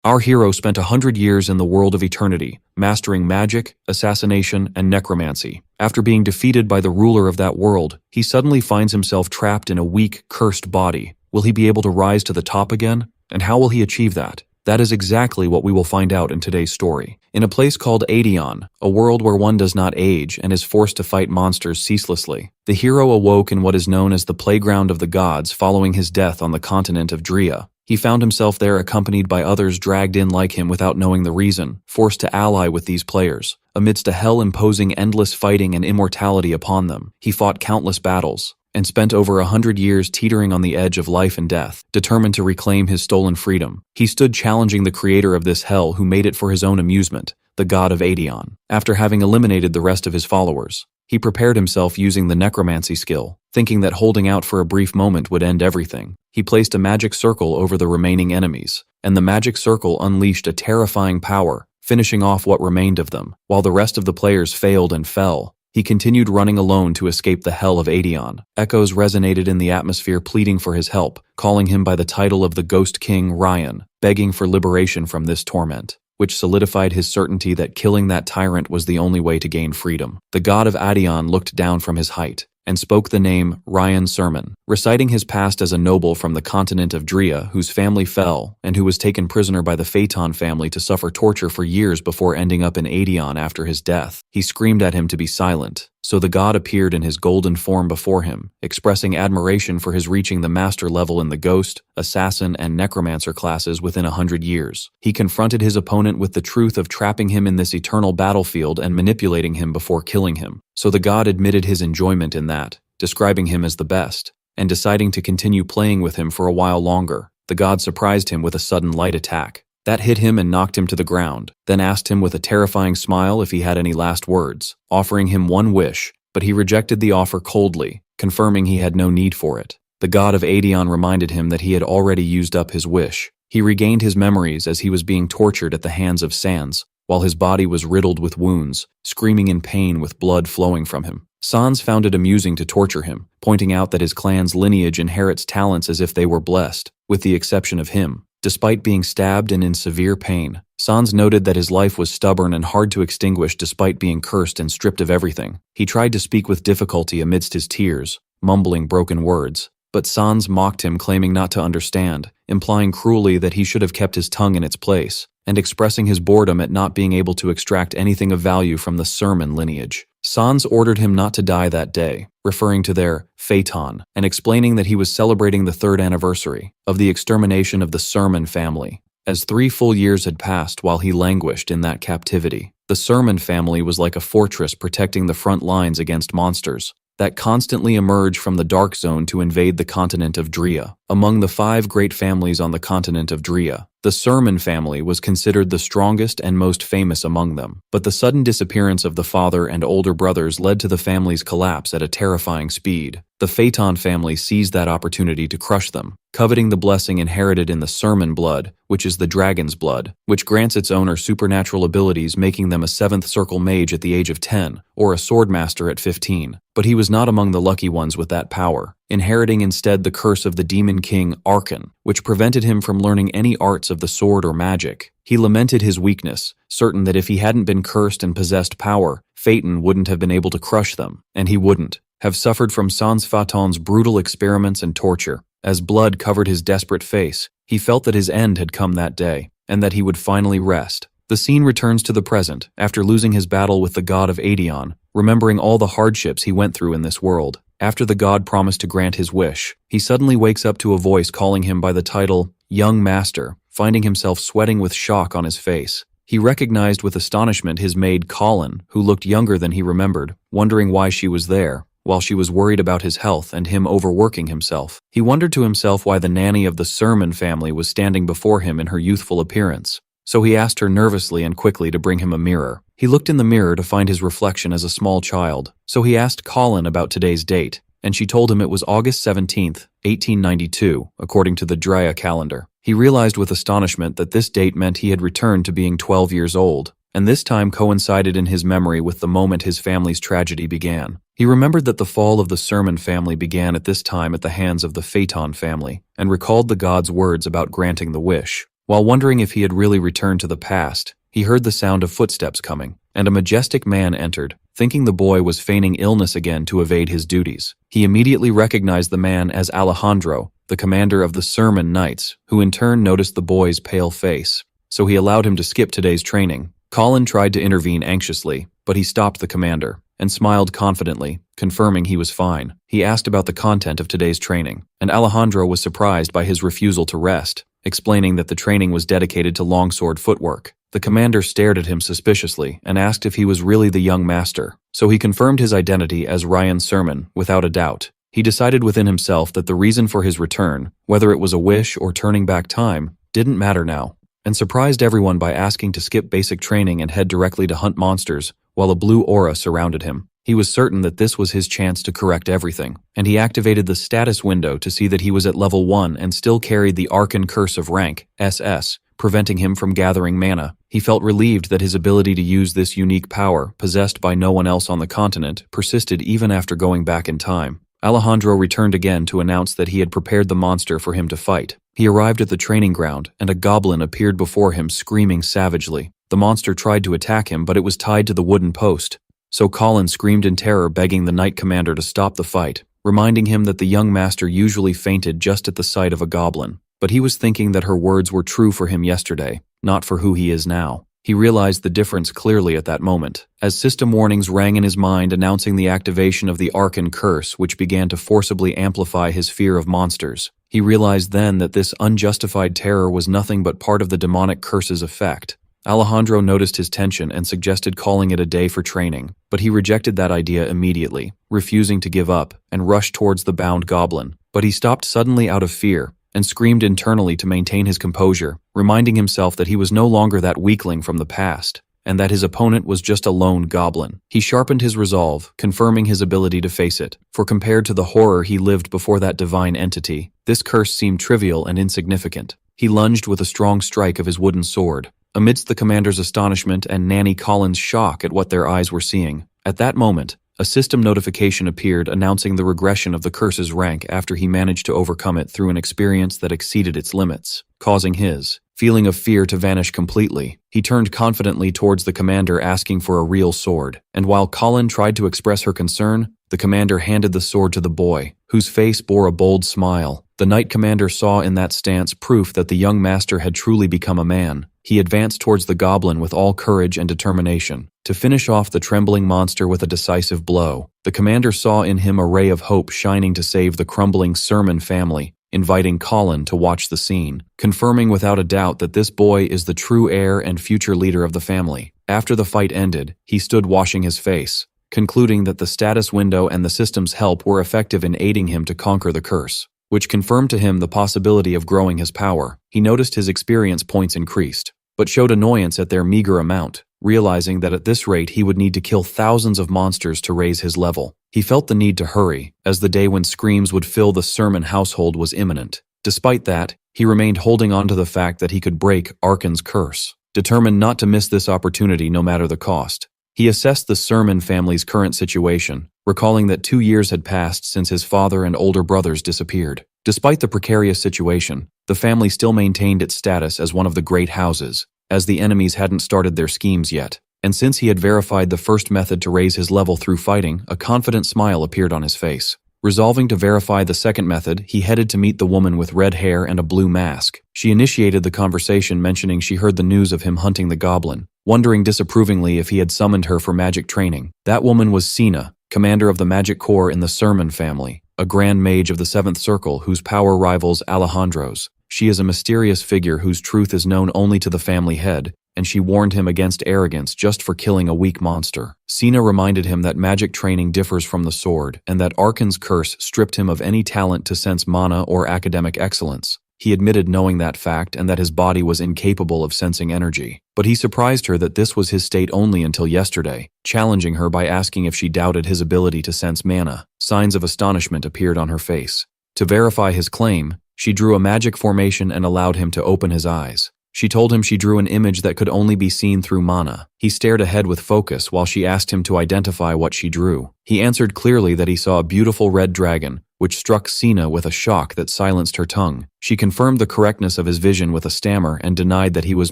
Our hero spent 100 years in the world of eternity, mastering magic, assassination, and necromancy. After being defeated by the ruler of that world, he suddenly finds himself trapped in a weak, cursed body. Will he be able to rise to the top again? And how will he achieve that? That is exactly what we will find out in today's story. In a place called Aedeon, a world where one does not age and is forced to fight monsters ceaselessly, the hero awoke in what is known as the playground of the gods following his death on the continent of Drea. He found himself there accompanied by others dragged in like him without knowing the reason, forced to ally with these players. Amidst a hell imposing endless fighting and immortality upon them, he fought countless battles, and spent over 100 years teetering on the edge of life and death, determined to reclaim his stolen freedom. He stood challenging the creator of this hell who made it for his own amusement, the god of Aedeon. After having eliminated the rest of his followers, he prepared himself using the necromancy skill, thinking that holding out for a brief moment would end everything. He placed a magic circle over the remaining enemies, and the magic circle unleashed a terrifying power, finishing off what remained of them. While the rest of the players failed and fell, he continued running alone to escape the hell of Aedeon. Echoes resonated in the atmosphere pleading for his help, calling him by the title of the Ghost King Ryan, begging for liberation from this torment, which solidified his certainty that killing that tyrant was the only way to gain freedom. The god of Aedeon looked down from his height and spoke the name Ryan Sermon, reciting his past as a noble from the continent of Drea whose family fell and who was taken prisoner by the Phaeton family to suffer torture for years before ending up in Aedeon after his death. He screamed at him to be silent, so the god appeared in his golden form before him, expressing admiration for his reaching the master level in the ghost, assassin, and necromancer classes within 100 years. He confronted his opponent with the truth of trapping him in this eternal battlefield and manipulating him before killing him. So the god admitted his enjoyment in that, describing him as the best, and deciding to continue playing with him for a while longer. The god surprised him with a sudden light attack that hit him and knocked him to the ground, then asked him with a terrifying smile if he had any last words, offering him one wish, but he rejected the offer coldly, confirming he had no need for it. The god of Aedeon reminded him that he had already used up his wish. He regained his memories as he was being tortured at the hands of Sans, while his body was riddled with wounds, screaming in pain with blood flowing from him. Sans found it amusing to torture him, pointing out that his clan's lineage inherits talents as if they were blessed, with the exception of him. Despite being stabbed and in severe pain, Sans noted that his life was stubborn and hard to extinguish despite being cursed and stripped of everything. He tried to speak with difficulty amidst his tears, mumbling broken words, but Sans mocked him, claiming not to understand, implying cruelly that he should have kept his tongue in its place, and expressing his boredom at not being able to extract anything of value from the Sermon lineage. Sans ordered him not to die that day, referring to their Phaeton, and explaining that he was celebrating the 3rd anniversary of the extermination of the Sermon family, as 3 full years had passed while he languished in that captivity. The Sermon family was like a fortress protecting the front lines against monsters that constantly emerge from the Dark Zone to invade the continent of Drea. Among the 5 great families on the continent of Drea, the Sermon family was considered the strongest and most famous among them, but the sudden disappearance of the father and older brothers led to the family's collapse at a terrifying speed. The Phaeton family seized that opportunity to crush them, coveting the blessing inherited in the Sermon blood, which is the dragon's blood, which grants its owner supernatural abilities, making them a 7th circle mage at the age of 10, or a swordmaster at 15. But he was not among the lucky ones with that power, inheriting instead the curse of the demon king Archon, which prevented him from learning any arts of the sword or magic. He lamented his weakness, certain that if he hadn't been cursed and possessed power, Phaeton wouldn't have been able to crush them, and he wouldn't have suffered from Sans Phaeton's brutal experiments and torture. As blood covered his desperate face, he felt that his end had come that day, and that he would finally rest. The scene returns to the present, after losing his battle with the god of Aedeon, remembering all the hardships he went through in this world. After the god promised to grant his wish, he suddenly wakes up to a voice calling him by the title, Young Master, finding himself sweating with shock on his face. He recognized with astonishment his maid Colin, who looked younger than he remembered, wondering why she was there, while she was worried about his health and him overworking himself. He wondered to himself why the nanny of the Sermon family was standing before him in her youthful appearance. So he asked her nervously and quickly to bring him a mirror. He looked in the mirror to find his reflection as a small child. So he asked Colin about today's date, and she told him it was August 17th, 1892, according to the Drea calendar. He realized with astonishment that this date meant he had returned to being 12 years old, and this time coincided in his memory with the moment his family's tragedy began. He remembered that the fall of the Sermon family began at this time at the hands of the Phaeton family, and recalled the god's words about granting the wish. While wondering if he had really returned to the past, he heard the sound of footsteps coming, and a majestic man entered. Thinking the boy was feigning illness again to evade his duties, he immediately recognized the man as Alejandro, the commander of the Sermon Knights, who in turn noticed the boy's pale face. So he allowed him to skip today's training. Colin tried to intervene anxiously, but he stopped the commander and smiled confidently, confirming he was fine. He asked about the content of today's training, and Alejandro was surprised by his refusal to rest, explaining that the training was dedicated to longsword footwork. The commander stared at him suspiciously and asked if he was really the young master, so he confirmed his identity as Ryan Sermon without a doubt. He decided within himself that the reason for his return, whether it was a wish or turning back time, didn't matter now, and surprised everyone by asking to skip basic training and head directly to hunt monsters, while a blue aura surrounded him. He was certain that this was his chance to correct everything, and he activated the status window to see that he was at level 1 and still carried the Arcan Curse of Rank, SS, preventing him from gathering mana. He felt relieved that his ability to use this unique power, possessed by no one else on the continent, persisted even after going back in time. Alejandro returned again to announce that he had prepared the monster for him to fight. He arrived at the training ground, and a goblin appeared before him screaming savagely. The monster tried to attack him, but it was tied to the wooden post. So Colin screamed in terror, begging the knight commander to stop the fight, reminding him that the young master usually fainted just at the sight of a goblin. But he was thinking that her words were true for him yesterday, not for who he is now. He realized the difference clearly at that moment, as system warnings rang in his mind announcing the activation of the Arcan Curse, which began to forcibly amplify his fear of monsters. He realized then that this unjustified terror was nothing but part of the demonic curse's effect. Alejandro noticed his tension and suggested calling it a day for training, but he rejected that idea immediately, refusing to give up, and rushed towards the bound goblin. But he stopped suddenly out of fear, and screamed internally to maintain his composure, reminding himself that he was no longer that weakling from the past, and that his opponent was just a lone goblin. He sharpened his resolve, confirming his ability to face it, for compared to the horror he lived before that divine entity, this curse seemed trivial and insignificant. He lunged with a strong strike of his wooden sword, amidst the commander's astonishment and Nanny Colin's shock at what their eyes were seeing. At that moment, a system notification appeared announcing the regression of the curse's rank after he managed to overcome it through an experience that exceeded its limits, causing his feeling of fear to vanish completely. He turned confidently towards the commander asking for a real sword, and while Colin tried to express her concern, the commander handed the sword to the boy, whose face bore a bold smile. The knight commander saw in that stance proof that the young master had truly become a man. He advanced towards the goblin with all courage and determination, to finish off the trembling monster with a decisive blow. The commander saw in him a ray of hope shining to save the crumbling Sermon family, inviting Colin to watch the scene, confirming without a doubt that this boy is the true heir and future leader of the family. After the fight ended, he stood washing his face, concluding that the status window and the system's help were effective in aiding him to conquer the curse, which confirmed to him the possibility of growing his power. He noticed his experience points increased, but showed annoyance at their meager amount, realizing that at this rate he would need to kill thousands of monsters to raise his level. He felt the need to hurry, as the day when screams would fill the Sermon household was imminent. Despite that, he remained holding on to the fact that he could break Arcan's curse, determined not to miss this opportunity no matter the cost. He assessed the Sermon family's current situation, recalling that 2 years had passed since his father and older brothers disappeared. Despite the precarious situation, the family still maintained its status as one of the great houses, as the enemies hadn't started their schemes yet. And since he had verified the first method to raise his level through fighting, a confident smile appeared on his face. Resolving to verify the second method, he headed to meet the woman with red hair and a blue mask. She initiated the conversation, mentioning she heard the news of him hunting the goblin, wondering disapprovingly if he had summoned her for magic training. That woman was Sina, commander of the magic corps in the Sermon family, a grand mage of the Seventh Circle whose power rivals Alejandro's. She is a mysterious figure whose truth is known only to the family head, and she warned him against arrogance just for killing a weak monster. Sina reminded him that magic training differs from the sword, and that Arcan's curse stripped him of any talent to sense mana or academic excellence. He admitted knowing that fact and that his body was incapable of sensing energy. But he surprised her that this was his state only until yesterday, challenging her by asking if she doubted his ability to sense mana. Signs of astonishment appeared on her face. To verify his claim, she drew a magic formation and allowed him to open his eyes. She told him she drew an image that could only be seen through mana. He stared ahead with focus while she asked him to identify what she drew. He answered clearly that he saw a beautiful red dragon, which struck Sina with a shock that silenced her tongue. She confirmed the correctness of his vision with a stammer and denied that he was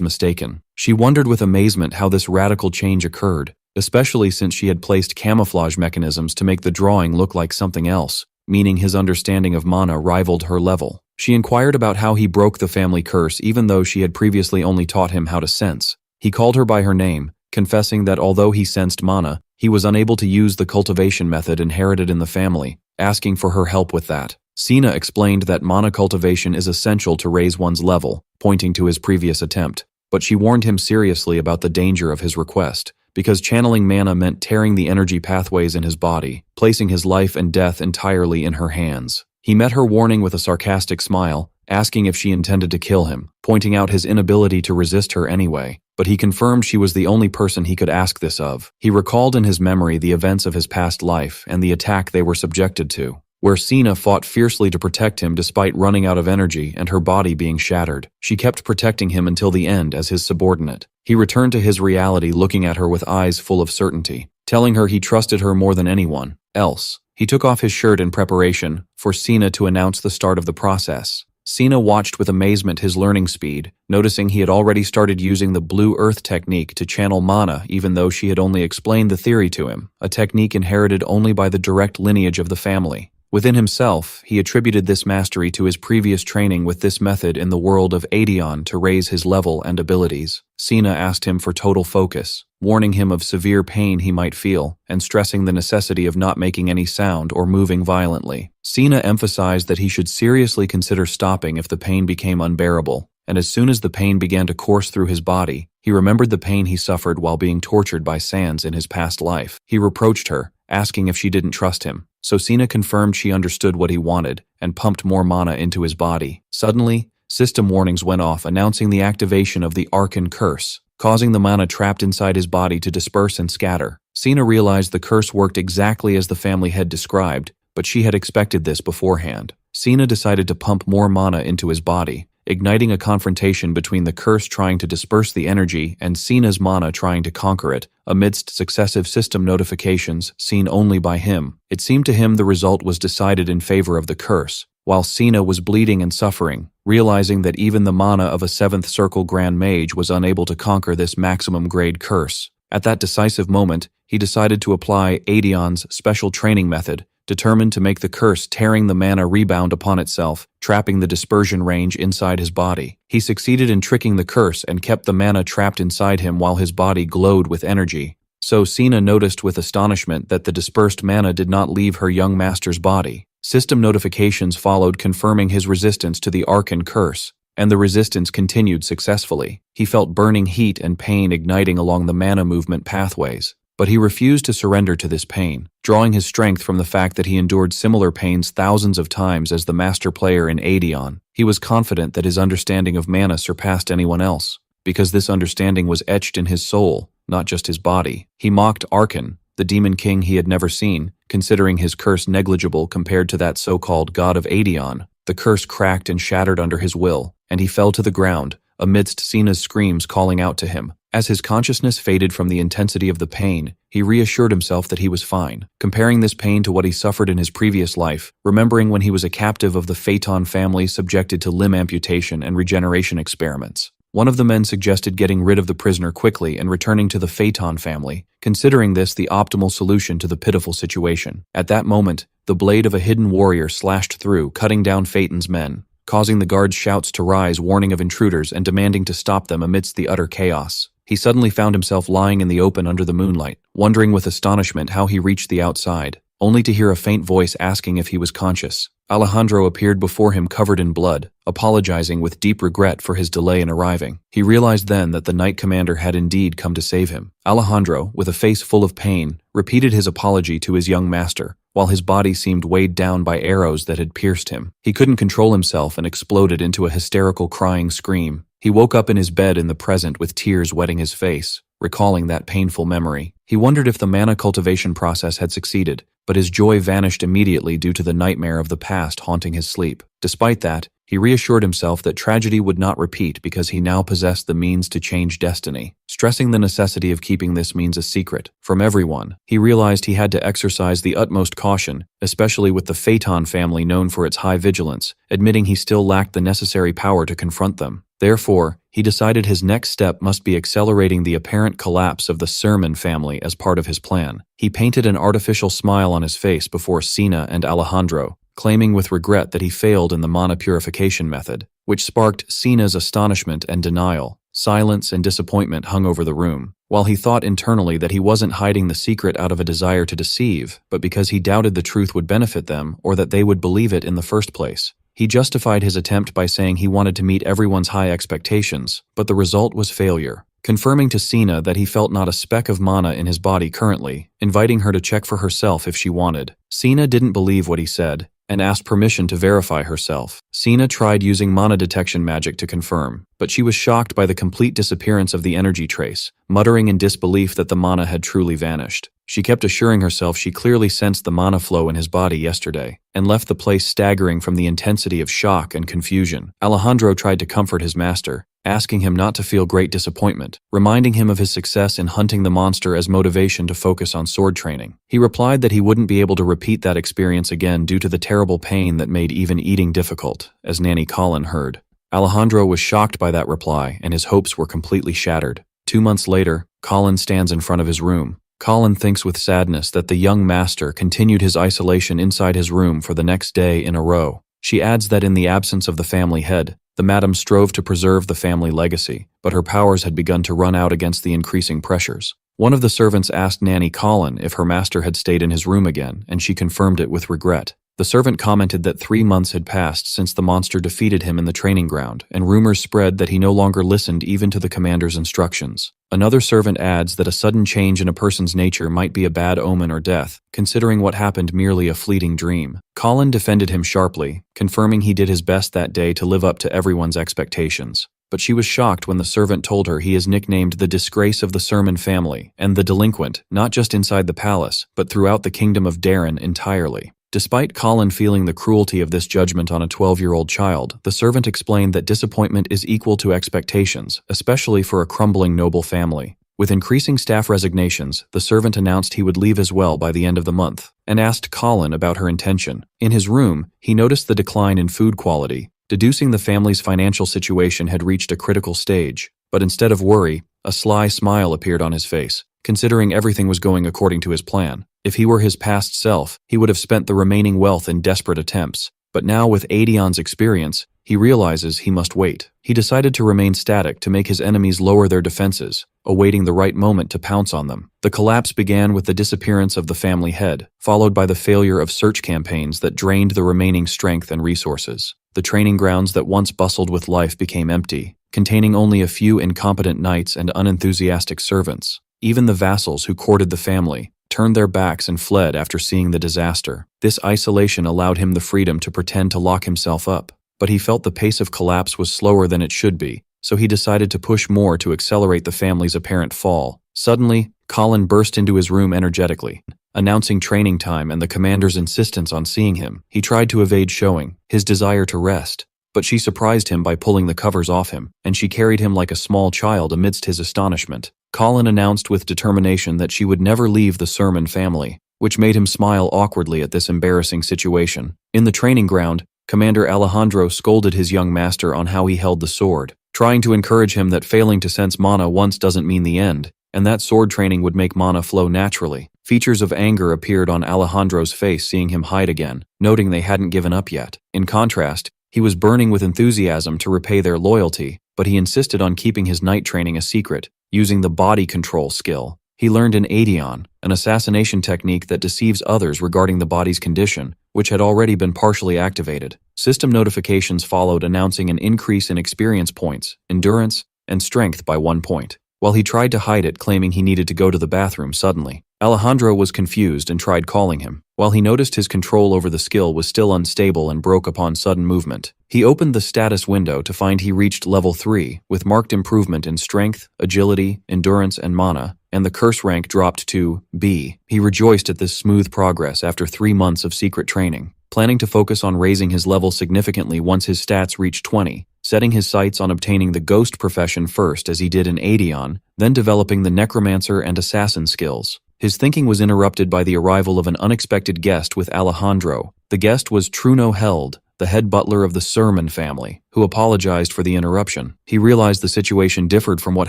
mistaken. She wondered with amazement how this radical change occurred, especially since she had placed camouflage mechanisms to make the drawing look like something else, meaning his understanding of mana rivaled her level. She inquired about how he broke the family curse even though she had previously only taught him how to sense. He called her by her name, confessing that although he sensed mana, he was unable to use the cultivation method inherited in the family, asking for her help with that. Sina explained that mana cultivation is essential to raise one's level, pointing to his previous attempt, but she warned him seriously about the danger of his request, because channeling mana meant tearing the energy pathways in his body, placing his life and death entirely in her hands. He met her warning with a sarcastic smile, asking if she intended to kill him, pointing out his inability to resist her anyway, but he confirmed she was the only person he could ask this of. He recalled in his memory the events of his past life and the attack they were subjected to, where Sina fought fiercely to protect him despite running out of energy and her body being shattered. She kept protecting him until the end as his subordinate. He returned to his reality looking at her with eyes full of certainty, telling her he trusted her more than anyone else. He took off his shirt in preparation for Sina to announce the start of the process. Sina watched with amazement his learning speed, noticing he had already started using the blue earth technique to channel mana even though she had only explained the theory to him, a technique inherited only by the direct lineage of the family. Within himself, he attributed this mastery to his previous training with this method in the world of Adeon to raise his level and abilities. Sina asked him for total focus, warning him of severe pain he might feel, and stressing the necessity of not making any sound or moving violently. Sina emphasized that he should seriously consider stopping if the pain became unbearable, and as soon as the pain began to course through his body, he remembered the pain he suffered while being tortured by Sands in his past life. He reproached her, asking if she didn't trust him. So Sina confirmed she understood what he wanted and pumped more mana into his body. Suddenly, system warnings went off announcing the activation of the Arcan curse, causing the mana trapped inside his body to disperse and scatter. Sina realized the curse worked exactly as the family had described, but she had expected this beforehand. Sina decided to pump more mana into his body, igniting a confrontation between the curse trying to disperse the energy and Sina's mana trying to conquer it, amidst successive system notifications seen only by him. It seemed to him the result was decided in favor of the curse, while Sina was bleeding and suffering, realizing that even the mana of a 7th Circle Grand Mage was unable to conquer this maximum grade curse. At that decisive moment, he decided to apply Adeon's special training method, determined to make the curse tearing the mana rebound upon itself, trapping the dispersion range inside his body. He succeeded in tricking the curse and kept the mana trapped inside him while his body glowed with energy. So Sina noticed with astonishment that the dispersed mana did not leave her young master's body. System notifications followed confirming his resistance to the Arcan curse, and the resistance continued successfully. He felt burning heat and pain igniting along the mana movement pathways. But he refused to surrender to this pain, drawing his strength from the fact that he endured similar pains thousands of times as the master player in Adeon. He was confident that his understanding of mana surpassed anyone else, because this understanding was etched in his soul, not just his body. He mocked Arcan, the demon king he had never seen, considering his curse negligible compared to that so-called god of Adeon. The curse cracked and shattered under his will, and he fell to the ground, amidst Sina's screams calling out to him. As his consciousness faded from the intensity of the pain, he reassured himself that he was fine, comparing this pain to what he suffered in his previous life, remembering when he was a captive of the Phaeton family subjected to limb amputation and regeneration experiments. One of the men suggested getting rid of the prisoner quickly and returning to the Phaeton family, considering this the optimal solution to the pitiful situation. At that moment, the blade of a hidden warrior slashed through, cutting down Phaeton's men, causing the guards' shouts to rise, warning of intruders and demanding to stop them amidst the utter chaos. He suddenly found himself lying in the open under the moonlight, wondering with astonishment how he reached the outside, only to hear a faint voice asking if he was conscious. Alejandro appeared before him covered in blood, apologizing with deep regret for his delay in arriving. He realized then that the Knight Commander had indeed come to save him. Alejandro, with a face full of pain, repeated his apology to his young master, while his body seemed weighed down by arrows that had pierced him. He couldn't control himself and exploded into a hysterical crying scream. He woke up in his bed in the present with tears wetting his face, recalling that painful memory. He wondered if the mana cultivation process had succeeded, but his joy vanished immediately due to the nightmare of the past haunting his sleep. Despite that, he reassured himself that tragedy would not repeat because he now possessed the means to change destiny. stressing the necessity of keeping this means a secret from everyone. He realized he had to exercise the utmost caution, especially with the Phaeton family known for its high vigilance, admitting he still lacked the necessary power to confront them. Therefore, he decided his next step must be accelerating the apparent collapse of the Sermon family as part of his plan. He painted an artificial smile on his face before Sina and Alejandro, claiming with regret that he failed in the mana purification method, which sparked Sina's astonishment and denial. Silence and disappointment hung over the room, while he thought internally that he wasn't hiding the secret out of a desire to deceive, but because he doubted the truth would benefit them or that they would believe it in the first place. He justified his attempt by saying he wanted to meet everyone's high expectations, but the result was failure. Confirming to Sina that he felt not a speck of mana in his body currently, inviting her to check for herself if she wanted. Sina didn't believe what he said, and asked permission to verify herself. Sina tried using mana detection magic to confirm, but she was shocked by the complete disappearance of the energy trace, muttering in disbelief that the mana had truly vanished. She kept assuring herself she clearly sensed the mana flow in his body yesterday, and left the place staggering from the intensity of shock and confusion. Alejandro tried to comfort his master, asking him not to feel great disappointment, reminding him of his success in hunting the monster as motivation to focus on sword training. He replied that he wouldn't be able to repeat that experience again due to the terrible pain that made even eating difficult, as Nanny Colin heard. Alejandro was shocked by that reply, and his hopes were completely shattered. 2 months later, Colin stands in front of his room. Colin thinks with sadness that the young master continued his isolation inside his room for the next day in a row. She adds that in the absence of the family head, the madam strove to preserve the family legacy, but her powers had begun to run out against the increasing pressures. One of the servants asked Nanny Colin if her master had stayed in his room again, and she confirmed it with regret. The servant commented that 3 months had passed since the monster defeated him in the training ground, and rumors spread that he no longer listened even to the commander's instructions. Another servant adds that a sudden change in a person's nature might be a bad omen or death, considering what happened merely a fleeting dream. Colin defended him sharply, confirming he did his best that day to live up to everyone's expectations. But she was shocked when the servant told her he is nicknamed the disgrace of the Sermon family and the delinquent, not just inside the palace, but throughout the kingdom of Darren entirely. Despite Colin feeling the cruelty of this judgment on a 12-year-old child, the servant explained that disappointment is equal to expectations, especially for a crumbling noble family. With increasing staff resignations, the servant announced he would leave as well by the end of the month, and asked Colin about her intention. In his room, he noticed the decline in food quality, deducing the family's financial situation had reached a critical stage. But instead of worry, a sly smile appeared on his face, considering everything was going according to his plan. If he were his past self, he would have spent the remaining wealth in desperate attempts. But now with Aedion's experience, he realizes he must wait. He decided to remain static to make his enemies lower their defenses, awaiting the right moment to pounce on them. The collapse began with the disappearance of the family head, followed by the failure of search campaigns that drained the remaining strength and resources. The training grounds that once bustled with life became empty, containing only a few incompetent knights and unenthusiastic servants. Even the vassals who courted the family turned their backs and fled after seeing the disaster. This isolation allowed him the freedom to pretend to lock himself up, but he felt the pace of collapse was slower than it should be, so he decided to push more to accelerate the family's apparent fall. Suddenly, Colin burst into his room energetically, announcing training time and the commander's insistence on seeing him. He tried to evade showing his desire to rest, but she surprised him by pulling the covers off him, and she carried him like a small child amidst his astonishment. Colin announced with determination that she would never leave the Sermon family, which made him smile awkwardly at this embarrassing situation. In the training ground, Commander Alejandro scolded his young master on how he held the sword, trying to encourage him that failing to sense mana once doesn't mean the end, and that sword training would make mana flow naturally. Features of anger appeared on Alejandro's face seeing him hide again, noting they hadn't given up yet. In contrast, he was burning with enthusiasm to repay their loyalty, but he insisted on keeping his night training a secret, using the body control skill he learned in Aedion, an assassination technique that deceives others regarding the body's condition, which had already been partially activated. System notifications followed announcing an increase in experience points, endurance, and strength by 1 point. While he tried to hide it, claiming he needed to go to the bathroom suddenly, Alejandro was confused and tried calling him. While he noticed his control over the skill was still unstable and broke upon sudden movement, he opened the status window to find he reached level 3, with marked improvement in strength, agility, endurance, and mana, and the curse rank dropped to B. He rejoiced at this smooth progress after 3 months of secret training, planning to focus on raising his level significantly once his stats reached 20. setting his sights on obtaining the ghost profession first as he did in Aedeon, then developing the necromancer and assassin skills. His thinking was interrupted by the arrival of an unexpected guest with Alejandro. The guest was Truno Held, the head butler of the Sermon family, who apologized for the interruption. He realized the situation differed from what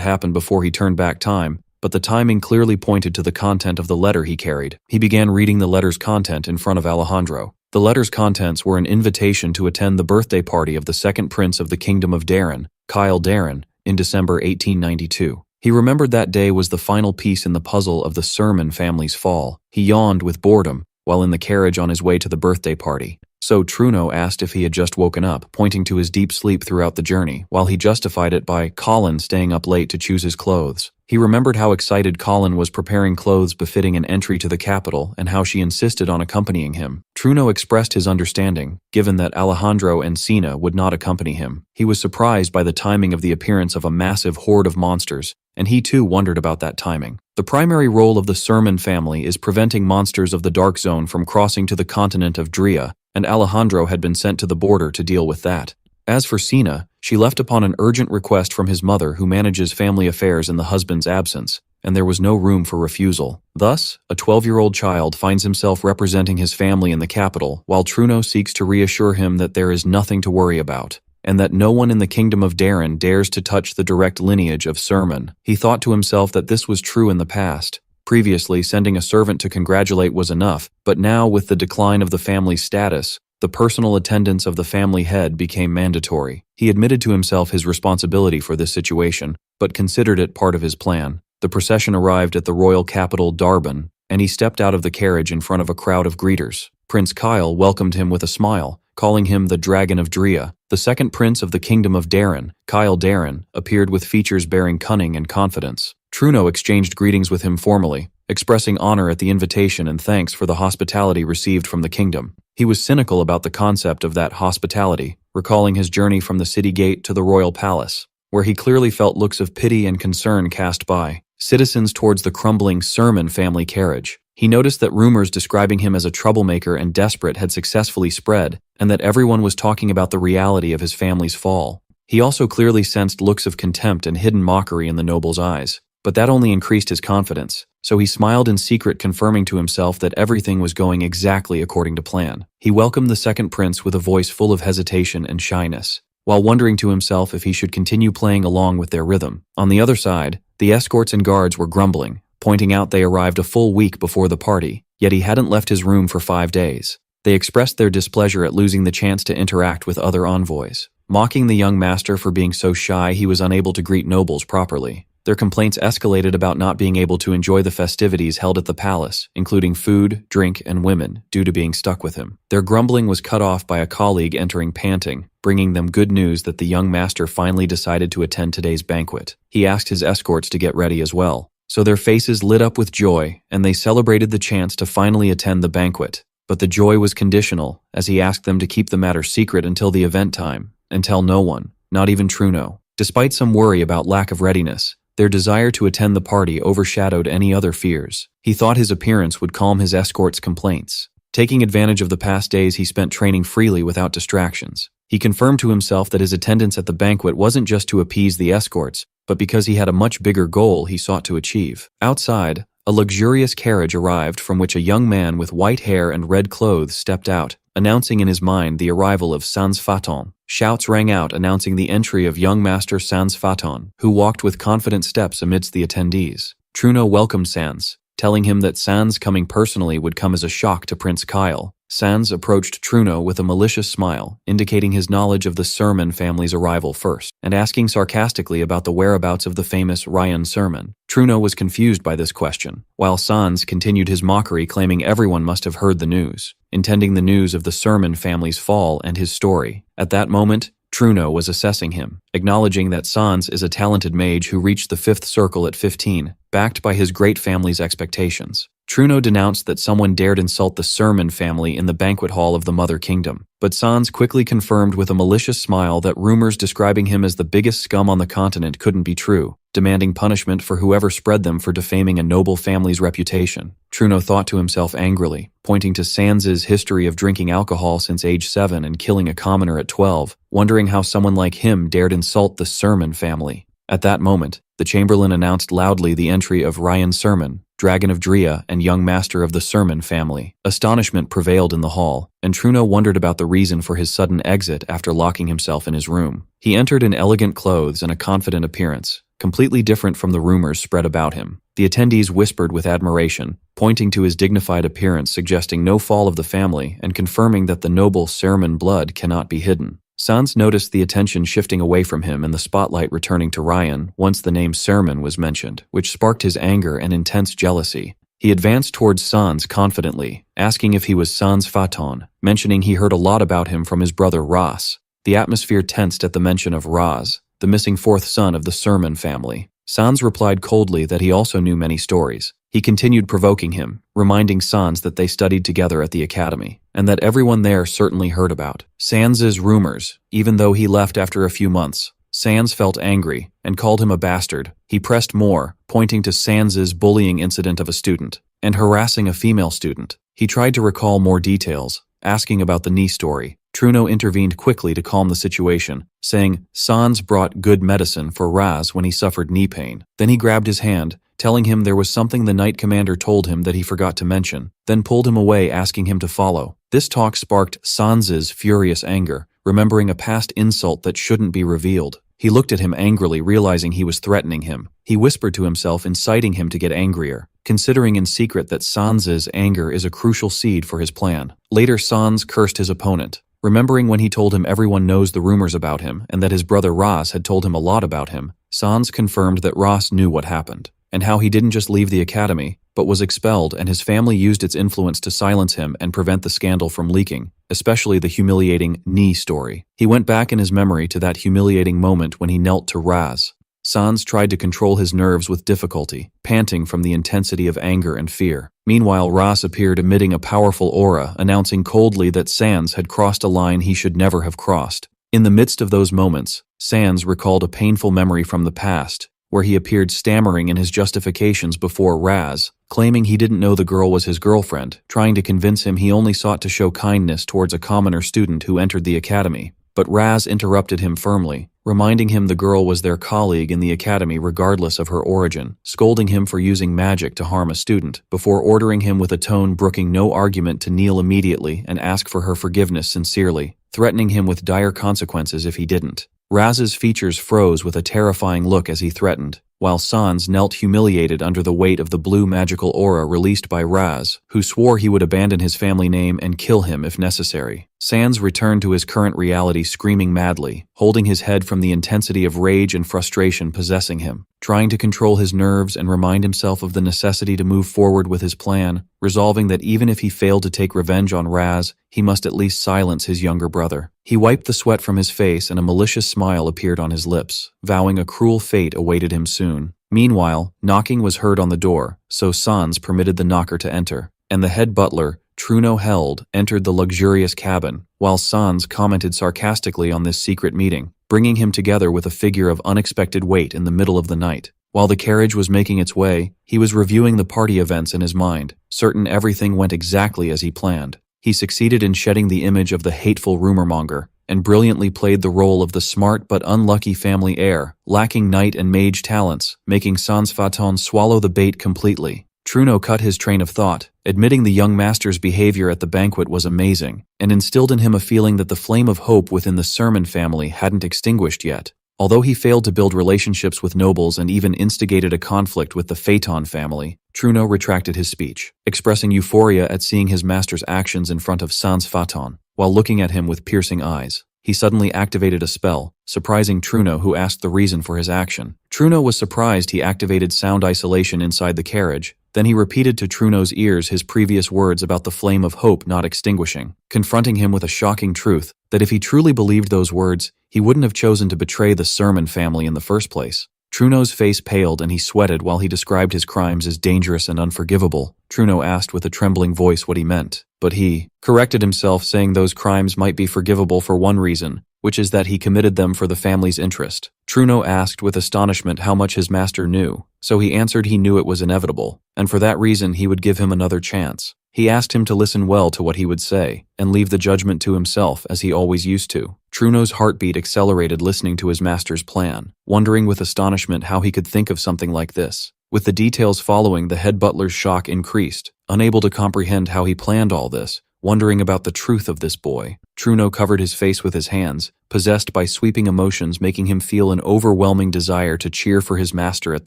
happened before he turned back time, but the timing clearly pointed to the content of the letter he carried. He began reading the letter's content in front of Alejandro. The letter's contents were an invitation to attend the birthday party of the second prince of the Kingdom of Darren, Kyle Darren, in December 1892. He remembered that day was the final piece in the puzzle of the Sermon family's fall. He yawned with boredom while in the carriage on his way to the birthday party. So Truno asked if he had just woken up, pointing to his deep sleep throughout the journey, while he justified it by Colin staying up late to choose his clothes. He remembered how excited Colin was preparing clothes befitting an entry to the capital and how she insisted on accompanying him. Truno expressed his understanding, given that Alejandro and Sina would not accompany him. He was surprised by the timing of the appearance of a massive horde of monsters, and he too wondered about that timing. The primary role of the Sermon family is preventing monsters of the Dark Zone from crossing to the continent of Drea, and Alejandro had been sent to the border to deal with that. As for Sina, she left upon an urgent request from his mother, who manages family affairs in the husband's absence, and there was no room for refusal. Thus, a 12-year-old child finds himself representing his family in the capital, while Truno seeks to reassure him that there is nothing to worry about, and that no one in the Kingdom of Darren dares to touch the direct lineage of Sermon. He thought to himself that this was true in the past. Previously, sending a servant to congratulate was enough, but now, with the decline of the family's status, the personal attendance of the family head became mandatory. He admitted to himself his responsibility for this situation, but considered it part of his plan. The procession arrived at the royal capital Darbin, and he stepped out of the carriage in front of a crowd of greeters. Prince Kyle welcomed him with a smile, calling him the Dragon of Drea. The second prince of the Kingdom of Darren, Kyle Darren, appeared with features bearing cunning and confidence. Truno exchanged greetings with him formally, expressing honor at the invitation and thanks for the hospitality received from the kingdom. He was cynical about the concept of that hospitality, recalling his journey from the city gate to the royal palace, where he clearly felt looks of pity and concern cast by citizens towards the crumbling Sermon family carriage. He noticed that rumors describing him as a troublemaker and desperate had successfully spread, and that everyone was talking about the reality of his family's fall. He also clearly sensed looks of contempt and hidden mockery in the noble's eyes, but that only increased his confidence, so he smiled in secret, confirming to himself that everything was going exactly according to plan. He welcomed the second prince with a voice full of hesitation and shyness, while wondering to himself if he should continue playing along with their rhythm. On the other side, the escorts and guards were grumbling, pointing out they arrived a full week before the party, yet he hadn't left his room for 5 days. They expressed their displeasure at losing the chance to interact with other envoys, mocking the young master for being so shy he was unable to greet nobles properly. Their complaints escalated about not being able to enjoy the festivities held at the palace, including food, drink, and women, due to being stuck with him. Their grumbling was cut off by a colleague entering panting, bringing them good news that the young master finally decided to attend today's banquet. He asked his escorts to get ready as well, so their faces lit up with joy, and they celebrated the chance to finally attend the banquet. But the joy was conditional, as he asked them to keep the matter secret until the event time, and tell no one, not even Truno. Despite some worry about lack of readiness, their desire to attend the party overshadowed any other fears. He thought his appearance would calm his escort's complaints. Taking advantage of the past days he spent training freely without distractions, he confirmed to himself that his attendance at the banquet wasn't just to appease the escorts, but because he had a much bigger goal he sought to achieve. Outside, a luxurious carriage arrived from which a young man with white hair and red clothes stepped out, announcing in his mind the arrival of Sans Faton. Shouts rang out announcing the entry of young Master Sans Faton, who walked with confident steps amidst the attendees. Truno welcomed Sans, telling him that Sans coming personally would come as a shock to Prince Kyle. Sans approached Truno with a malicious smile, indicating his knowledge of the Sermon family's arrival first, and asking sarcastically about the whereabouts of the famous Ryan Sermon. Truno was confused by this question, while Sans continued his mockery, claiming everyone must have heard the news, intending the news of the Sermon family's fall and his story. At that moment, Truno was assessing him, acknowledging that Sans is a talented mage who reached the 5th circle at 15, backed by his great family's expectations. Truno denounced that someone dared insult the Sermon family in the banquet hall of the Mother Kingdom. But Sans quickly confirmed with a malicious smile that rumors describing him as the biggest scum on the continent couldn't be true, demanding punishment for whoever spread them for defaming a noble family's reputation. Truno thought to himself angrily, pointing to Sans's history of drinking alcohol since age 7 and killing a commoner at 12, wondering how someone like him dared insult the Sermon family. At that moment, the Chamberlain announced loudly the entry of Ryan Sermon, Dragon of Drea and young master of the Sermon family. Astonishment prevailed in the hall, and Truno wondered about the reason for his sudden exit after locking himself in his room. He entered in elegant clothes and a confident appearance, completely different from the rumors spread about him. The attendees whispered with admiration, pointing to his dignified appearance suggesting no fall of the family and confirming that the noble Sermon blood cannot be hidden. Sans noticed the attention shifting away from him and the spotlight returning to Ryan once the name Sermon was mentioned, which sparked his anger and intense jealousy. He advanced towards Sans confidently, asking if he was Sans Faton, mentioning he heard a lot about him from his brother Ras. The atmosphere tensed at the mention of Ras, the missing fourth son of the Sermon family. Sans replied coldly that he also knew many stories. He continued provoking him, reminding Sans that they studied together at the academy, and that everyone there certainly heard about Sans's rumors, even though he left after a few months. Sans felt angry and called him a bastard. He pressed more, pointing to Sans's bullying incident of a student and harassing a female student. He tried to recall more details, asking about the knee story. Truno intervened quickly to calm the situation, saying Sans brought good medicine for Raz when he suffered knee pain. Then he grabbed his hand, telling him there was something the Knight Commander told him that he forgot to mention, then pulled him away asking him to follow. This talk sparked Sans's furious anger, remembering a past insult that shouldn't be revealed. He looked at him angrily, realizing he was threatening him. He whispered to himself, inciting him to get angrier, considering in secret that Sans's anger is a crucial seed for his plan. Later, Sans cursed his opponent, remembering when he told him everyone knows the rumors about him and that his brother Ras had told him a lot about him. Sans confirmed that Ras knew what happened, and how he didn't just leave the academy, but was expelled, and his family used its influence to silence him and prevent the scandal from leaking, especially the humiliating knee story. He went back in his memory to that humiliating moment when he knelt to Raz. Sans tried to control his nerves with difficulty, panting from the intensity of anger and fear. Meanwhile, Ras appeared emitting a powerful aura, announcing coldly that Sans had crossed a line he should never have crossed. In the midst of those moments, Sans recalled a painful memory from the past, where he appeared stammering in his justifications before Raz, claiming he didn't know the girl was his girlfriend, trying to convince him he only sought to show kindness towards a commoner student who entered the academy. But Raz interrupted him firmly, reminding him the girl was their colleague in the academy regardless of her origin, scolding him for using magic to harm a student, before ordering him with a tone brooking no argument to kneel immediately and ask for her forgiveness sincerely, threatening him with dire consequences if he didn't. Raz's features froze with a terrifying look as he threatened, while Sans knelt humiliated under the weight of the blue magical aura released by Raz, who swore he would abandon his family name and kill him if necessary. Sans returned to his current reality screaming madly, holding his head from the intensity of rage and frustration possessing him, trying to control his nerves and remind himself of the necessity to move forward with his plan, resolving that even if he failed to take revenge on Raz, he must at least silence his younger brother. He wiped the sweat from his face and a malicious smile appeared on his lips, vowing a cruel fate awaited him soon. Meanwhile, knocking was heard on the door, so Sans permitted the knocker to enter, and the head butler, Truno Held, entered the luxurious cabin, while Sans commented sarcastically on this secret meeting, bringing him together with a figure of unexpected weight in the middle of the night. While the carriage was making its way, he was reviewing the party events in his mind, certain everything went exactly as he planned. He succeeded in shedding the image of the hateful rumormonger, and brilliantly played the role of the smart but unlucky family heir, lacking knight and mage talents, making Sans Faton swallow the bait completely. Truno cut his train of thought, admitting the young master's behavior at the banquet was amazing, and instilled in him a feeling that the flame of hope within the Sermon family hadn't extinguished yet. Although he failed to build relationships with nobles and even instigated a conflict with the Phaeton family, Truno retracted his speech, expressing euphoria at seeing his master's actions in front of Sans Faton, while looking at him with piercing eyes. He suddenly activated a spell, surprising Truno, who asked the reason for his action. Truno was surprised he activated sound isolation inside the carriage. Then he repeated to Truno's ears his previous words about the flame of hope not extinguishing, confronting him with a shocking truth, that if he truly believed those words, he wouldn't have chosen to betray the Sermon family in the first place. Truno's face paled and he sweated while he described his crimes as dangerous and unforgivable. Truno asked with a trembling voice what he meant, but he corrected himself, saying those crimes might be forgivable for one reason, which is that he committed them for the family's interest. Truno asked with astonishment how much his master knew, so he answered he knew it was inevitable, and for that reason he would give him another chance. He asked him to listen well to what he would say, and leave the judgment to himself as he always used to. Truno's heartbeat accelerated listening to his master's plan, wondering with astonishment how he could think of something like this. With the details following, the head butler's shock increased, unable to comprehend how he planned all this, wondering about the truth of this boy. Truno covered his face with his hands, possessed by sweeping emotions making him feel an overwhelming desire to cheer for his master at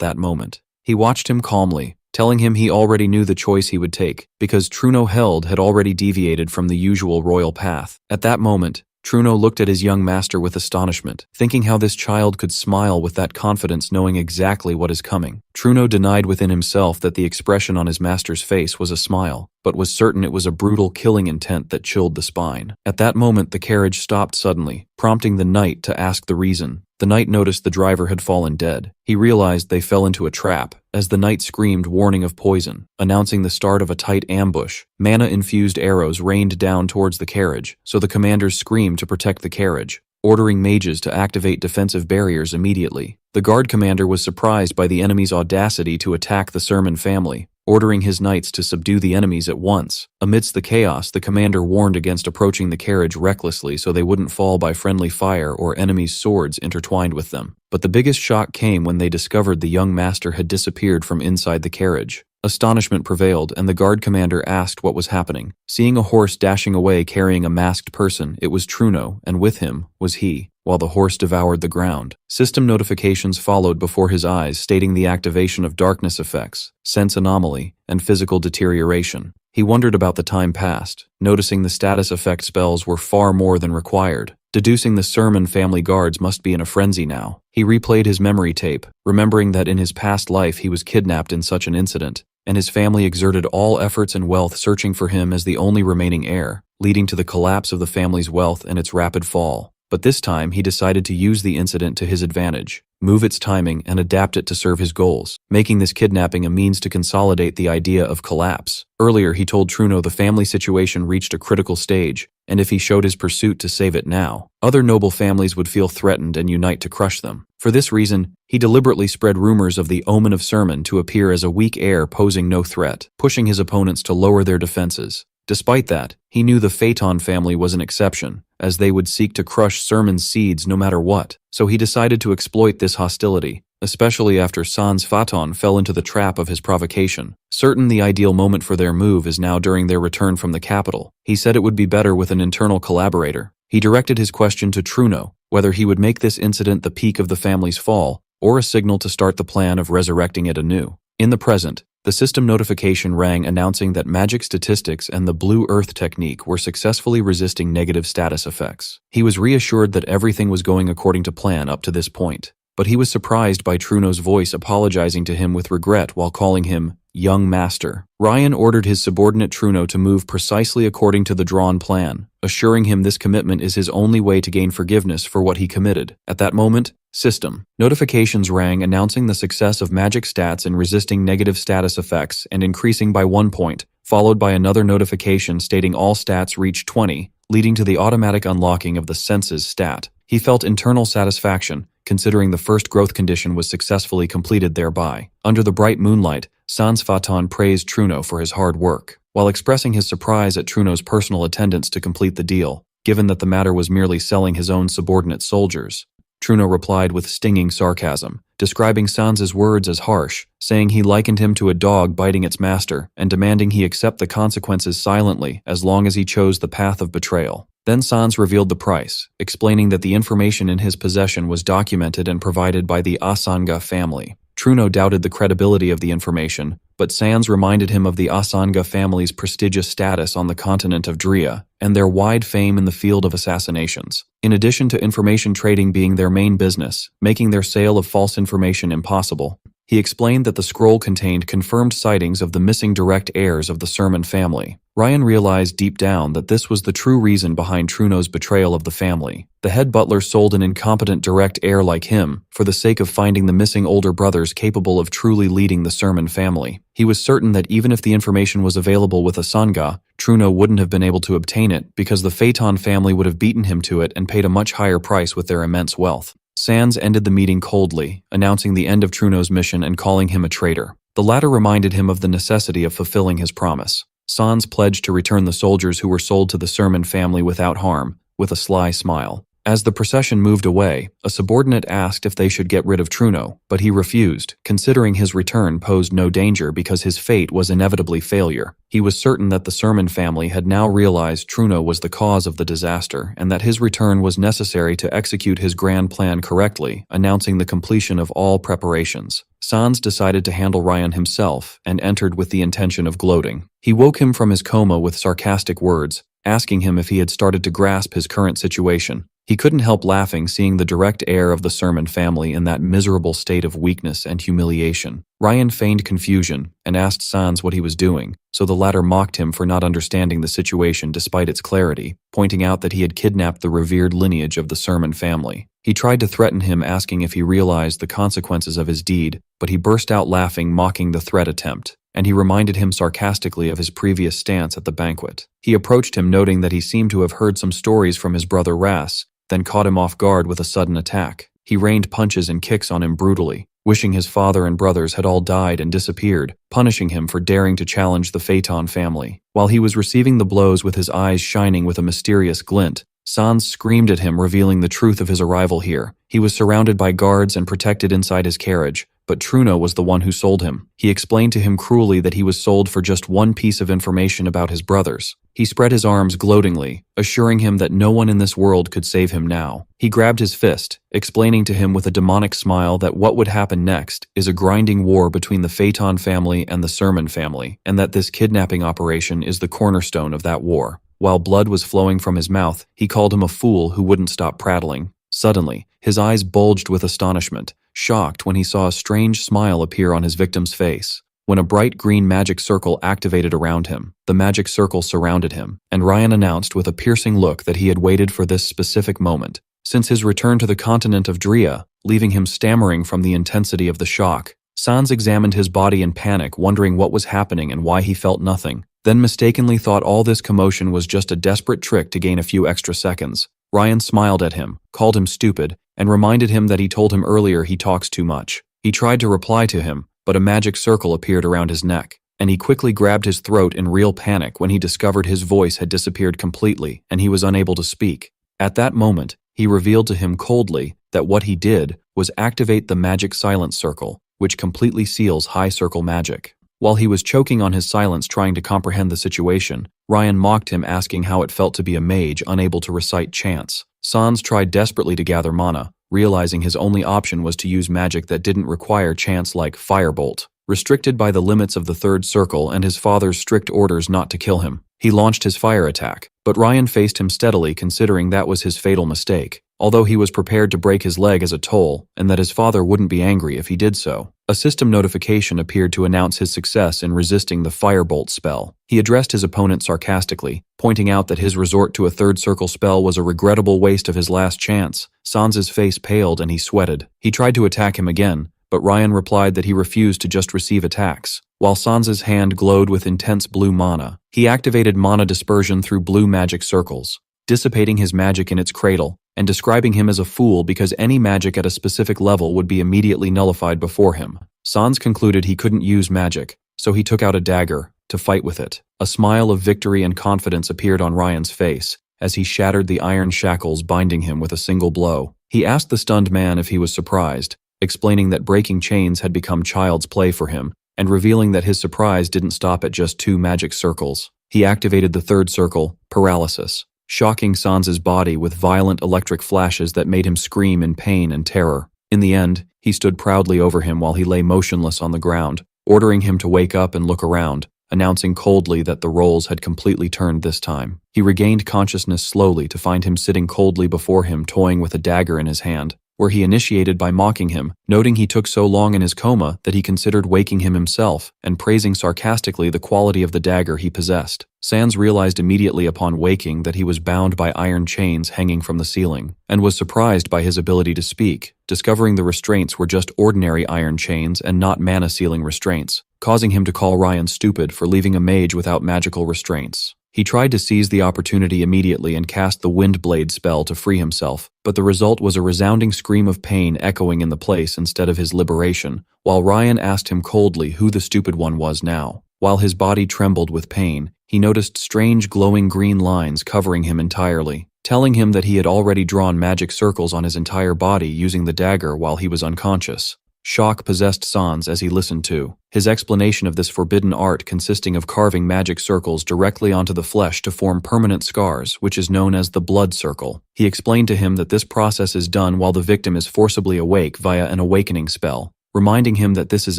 that moment. He watched him calmly, telling him he already knew the choice he would take, because Truno held had already deviated from the usual royal path. At that moment, Truno looked at his young master with astonishment, thinking how this child could smile with that confidence knowing exactly what is coming. Truno denied within himself that the expression on his master's face was a smile, but was certain it was a brutal killing intent that chilled the spine. At that moment the carriage stopped suddenly, prompting the knight to ask the reason. The knight noticed the driver had fallen dead. He realized they fell into a trap, as the knight screamed warning of poison, announcing the start of a tight ambush. Mana-infused arrows rained down towards the carriage, so the commanders screamed to protect the carriage, ordering mages to activate defensive barriers immediately. The guard commander was surprised by the enemy's audacity to attack the Sermon family, ordering his knights to subdue the enemies at once. Amidst the chaos, the commander warned against approaching the carriage recklessly so they wouldn't fall by friendly fire or enemies' swords intertwined with them. But the biggest shock came when they discovered the young master had disappeared from inside the carriage. Astonishment prevailed, and the guard commander asked what was happening. Seeing a horse dashing away carrying a masked person, it was Truno, and with him was he, while the horse devoured the ground. System notifications followed before his eyes stating the activation of darkness effects, sense anomaly, and physical deterioration. He wondered about the time passed, noticing the status effect spells were far more than required. Deducing the Sermon family guards must be in a frenzy now. He replayed his memory tape, remembering that in his past life he was kidnapped in such an incident, and his family exerted all efforts and wealth searching for him as the only remaining heir, leading to the collapse of the family's wealth and its rapid fall. But this time he decided to use the incident to his advantage, move its timing and adapt it to serve his goals, making this kidnapping a means to consolidate the idea of collapse. Earlier he told Truno the family situation reached a critical stage, and if he showed his pursuit to save it now, other noble families would feel threatened and unite to crush them. For this reason, he deliberately spread rumors of the omen of Sermon to appear as a weak heir posing no threat, pushing his opponents to lower their defenses. Despite that, he knew the Phaeton family was an exception, as they would seek to crush Sermon's seeds no matter what, so he decided to exploit this hostility, especially after Sans Phaeton fell into the trap of his provocation. Certain the ideal moment for their move is now during their return from the capital. He said it would be better with an internal collaborator. He directed his question to Truno, whether he would make this incident the peak of the family's fall, or a signal to start the plan of resurrecting it anew. In the present, the system notification rang announcing that magic statistics and the Blue Earth technique were successfully resisting negative status effects. He was reassured that everything was going according to plan up to this point, but he was surprised by Truno's voice apologizing to him with regret while calling him young master. Ryan ordered his subordinate Truno to move precisely according to the drawn plan, assuring him this commitment is his only way to gain forgiveness for what he committed. At that moment, system notifications rang announcing the success of magic stats in resisting negative status effects and increasing by 1 point, followed by another notification stating all stats reached 20, leading to the automatic unlocking of the senses stat. He felt internal satisfaction, considering the first growth condition was successfully completed thereby. Under the bright moonlight, Sans Phaeton praised Truno for his hard work, while expressing his surprise at Truno's personal attendance to complete the deal, given that the matter was merely selling his own subordinate soldiers. Truno replied with stinging sarcasm, describing Sans's words as harsh, saying he likened him to a dog biting its master, and demanding he accept the consequences silently as long as he chose the path of betrayal. Then Sans revealed the price, explaining that the information in his possession was documented and provided by the Asanga family. Truno doubted the credibility of the information, but Sans reminded him of the Asanga family's prestigious status on the continent of Drea, and their wide fame in the field of assassinations. In addition to information trading being their main business, making their sale of false information impossible, He explained that the scroll contained confirmed sightings of the missing direct heirs of the Sermon family. Ryan realized deep down that this was the true reason behind Truno's betrayal of the family. The head butler sold an incompetent direct heir like him for the sake of finding the missing older brothers capable of truly leading the Sermon family. He was certain that even if the information was available with a Sangha, Truno wouldn't have been able to obtain it because the Phaeton family would have beaten him to it and paid a much higher price with their immense wealth. Sans ended the meeting coldly, announcing the end of Truno's mission and calling him a traitor. The latter reminded him of the necessity of fulfilling his promise. Sans pledged to return the soldiers who were sold to the Sermon family without harm, with a sly smile. As the procession moved away, a subordinate asked if they should get rid of Truno, but he refused, considering his return posed no danger because his fate was inevitably failure. He was certain that the Sermon family had now realized Truno was the cause of the disaster and that his return was necessary to execute his grand plan correctly, announcing the completion of all preparations. Sans decided to handle Ryan himself and entered with the intention of gloating. He woke him from his coma with sarcastic words, asking him if he had started to grasp his current situation. He couldn't help laughing seeing the direct heir of the Sermon family in that miserable state of weakness and humiliation. Ryan feigned confusion and asked Sans what he was doing, so the latter mocked him for not understanding the situation despite its clarity, pointing out that he had kidnapped the revered lineage of the Sermon family. He tried to threaten him, asking if he realized the consequences of his deed, but he burst out laughing, mocking the threat attempt, and he reminded him sarcastically of his previous stance at the banquet. He approached him, noting that he seemed to have heard some stories from his brother Ras, then caught him off guard with a sudden attack. He rained punches and kicks on him brutally, wishing his father and brothers had all died and disappeared, punishing him for daring to challenge the Phaeton family. While he was receiving the blows with his eyes shining with a mysterious glint, Sans screamed at him, revealing the truth of his arrival here. He was surrounded by guards and protected inside his carriage, but Truno was the one who sold him. He explained to him cruelly that he was sold for just one piece of information about his brothers. He spread his arms gloatingly, assuring him that no one in this world could save him now. He grabbed his fist, explaining to him with a demonic smile that what would happen next is a grinding war between the Phaeton family and the Sermon family, and that this kidnapping operation is the cornerstone of that war. While blood was flowing from his mouth, he called him a fool who wouldn't stop prattling. Suddenly, his eyes bulged with astonishment, shocked when he saw a strange smile appear on his victim's face. When a bright green magic circle activated around him, the magic circle surrounded him, and Ryan announced with a piercing look that he had waited for this specific moment since his return to the continent of Drea, leaving him stammering from the intensity of the shock. Sans examined his body in panic, wondering what was happening and why he felt nothing, then mistakenly thought all this commotion was just a desperate trick to gain a few extra seconds. Ryan smiled at him, called him stupid, and reminded him that he told him earlier he talks too much. He tried to reply to him, but a magic circle appeared around his neck, and he quickly grabbed his throat in real panic when he discovered his voice had disappeared completely and he was unable to speak. At that moment, he revealed to him coldly that what he did was activate the magic silence circle, which completely seals high circle magic. While he was choking on his silence trying to comprehend the situation, Ryan mocked him, asking how it felt to be a mage unable to recite chants. Sans tried desperately to gather mana, realizing his only option was to use magic that didn't require chants like Firebolt. Restricted by the limits of the third circle and his father's strict orders not to kill him, he launched his fire attack, but Ryan faced him steadily, considering that was his fatal mistake, although he was prepared to break his leg as a toll and that his father wouldn't be angry if he did so. A system notification appeared to announce his success in resisting the Firebolt spell. He addressed his opponent sarcastically, pointing out that his resort to a third circle spell was a regrettable waste of his last chance. Sans's face paled and he sweated. He tried to attack him again, but Ryan replied that he refused to just receive attacks. While Sans's hand glowed with intense blue mana, he activated mana dispersion through blue magic circles, dissipating his magic in its cradle, and describing him as a fool because any magic at a specific level would be immediately nullified before him. Sans concluded he couldn't use magic, so he took out a dagger to fight with it. A smile of victory and confidence appeared on Ryan's face as he shattered the iron shackles binding him with a single blow. He asked the stunned man if he was surprised, explaining that breaking chains had become child's play for him, and revealing that his surprise didn't stop at just 2 magic circles. He activated the third circle, paralysis, shocking Sans's body with violent electric flashes that made him scream in pain and terror. In the end, he stood proudly over him while he lay motionless on the ground, ordering him to wake up and look around, announcing coldly that the roles had completely turned this time. He regained consciousness slowly to find him sitting coldly before him, toying with a dagger in his hand. where he initiated by mocking him, noting he took so long in his coma that he considered waking him himself, and praising sarcastically the quality of the dagger he possessed. Sans realized immediately upon waking that he was bound by iron chains hanging from the ceiling, and was surprised by his ability to speak, discovering the restraints were just ordinary iron chains and not mana-sealing restraints, causing him to call Ryan stupid for leaving a mage without magical restraints. He tried to seize the opportunity immediately and cast the Windblade spell to free himself, but the result was a resounding scream of pain echoing in the place instead of his liberation, while Ryan asked him coldly who the stupid one was now. While his body trembled with pain, he noticed strange glowing green lines covering him entirely, telling him that he had already drawn magic circles on his entire body using the dagger while he was unconscious. Shock possessed Sans as he listened to his explanation of this forbidden art consisting of carving magic circles directly onto the flesh to form permanent scars, which is known as the blood circle. He explained to him that this process is done while the victim is forcibly awake via an awakening spell, reminding him that this is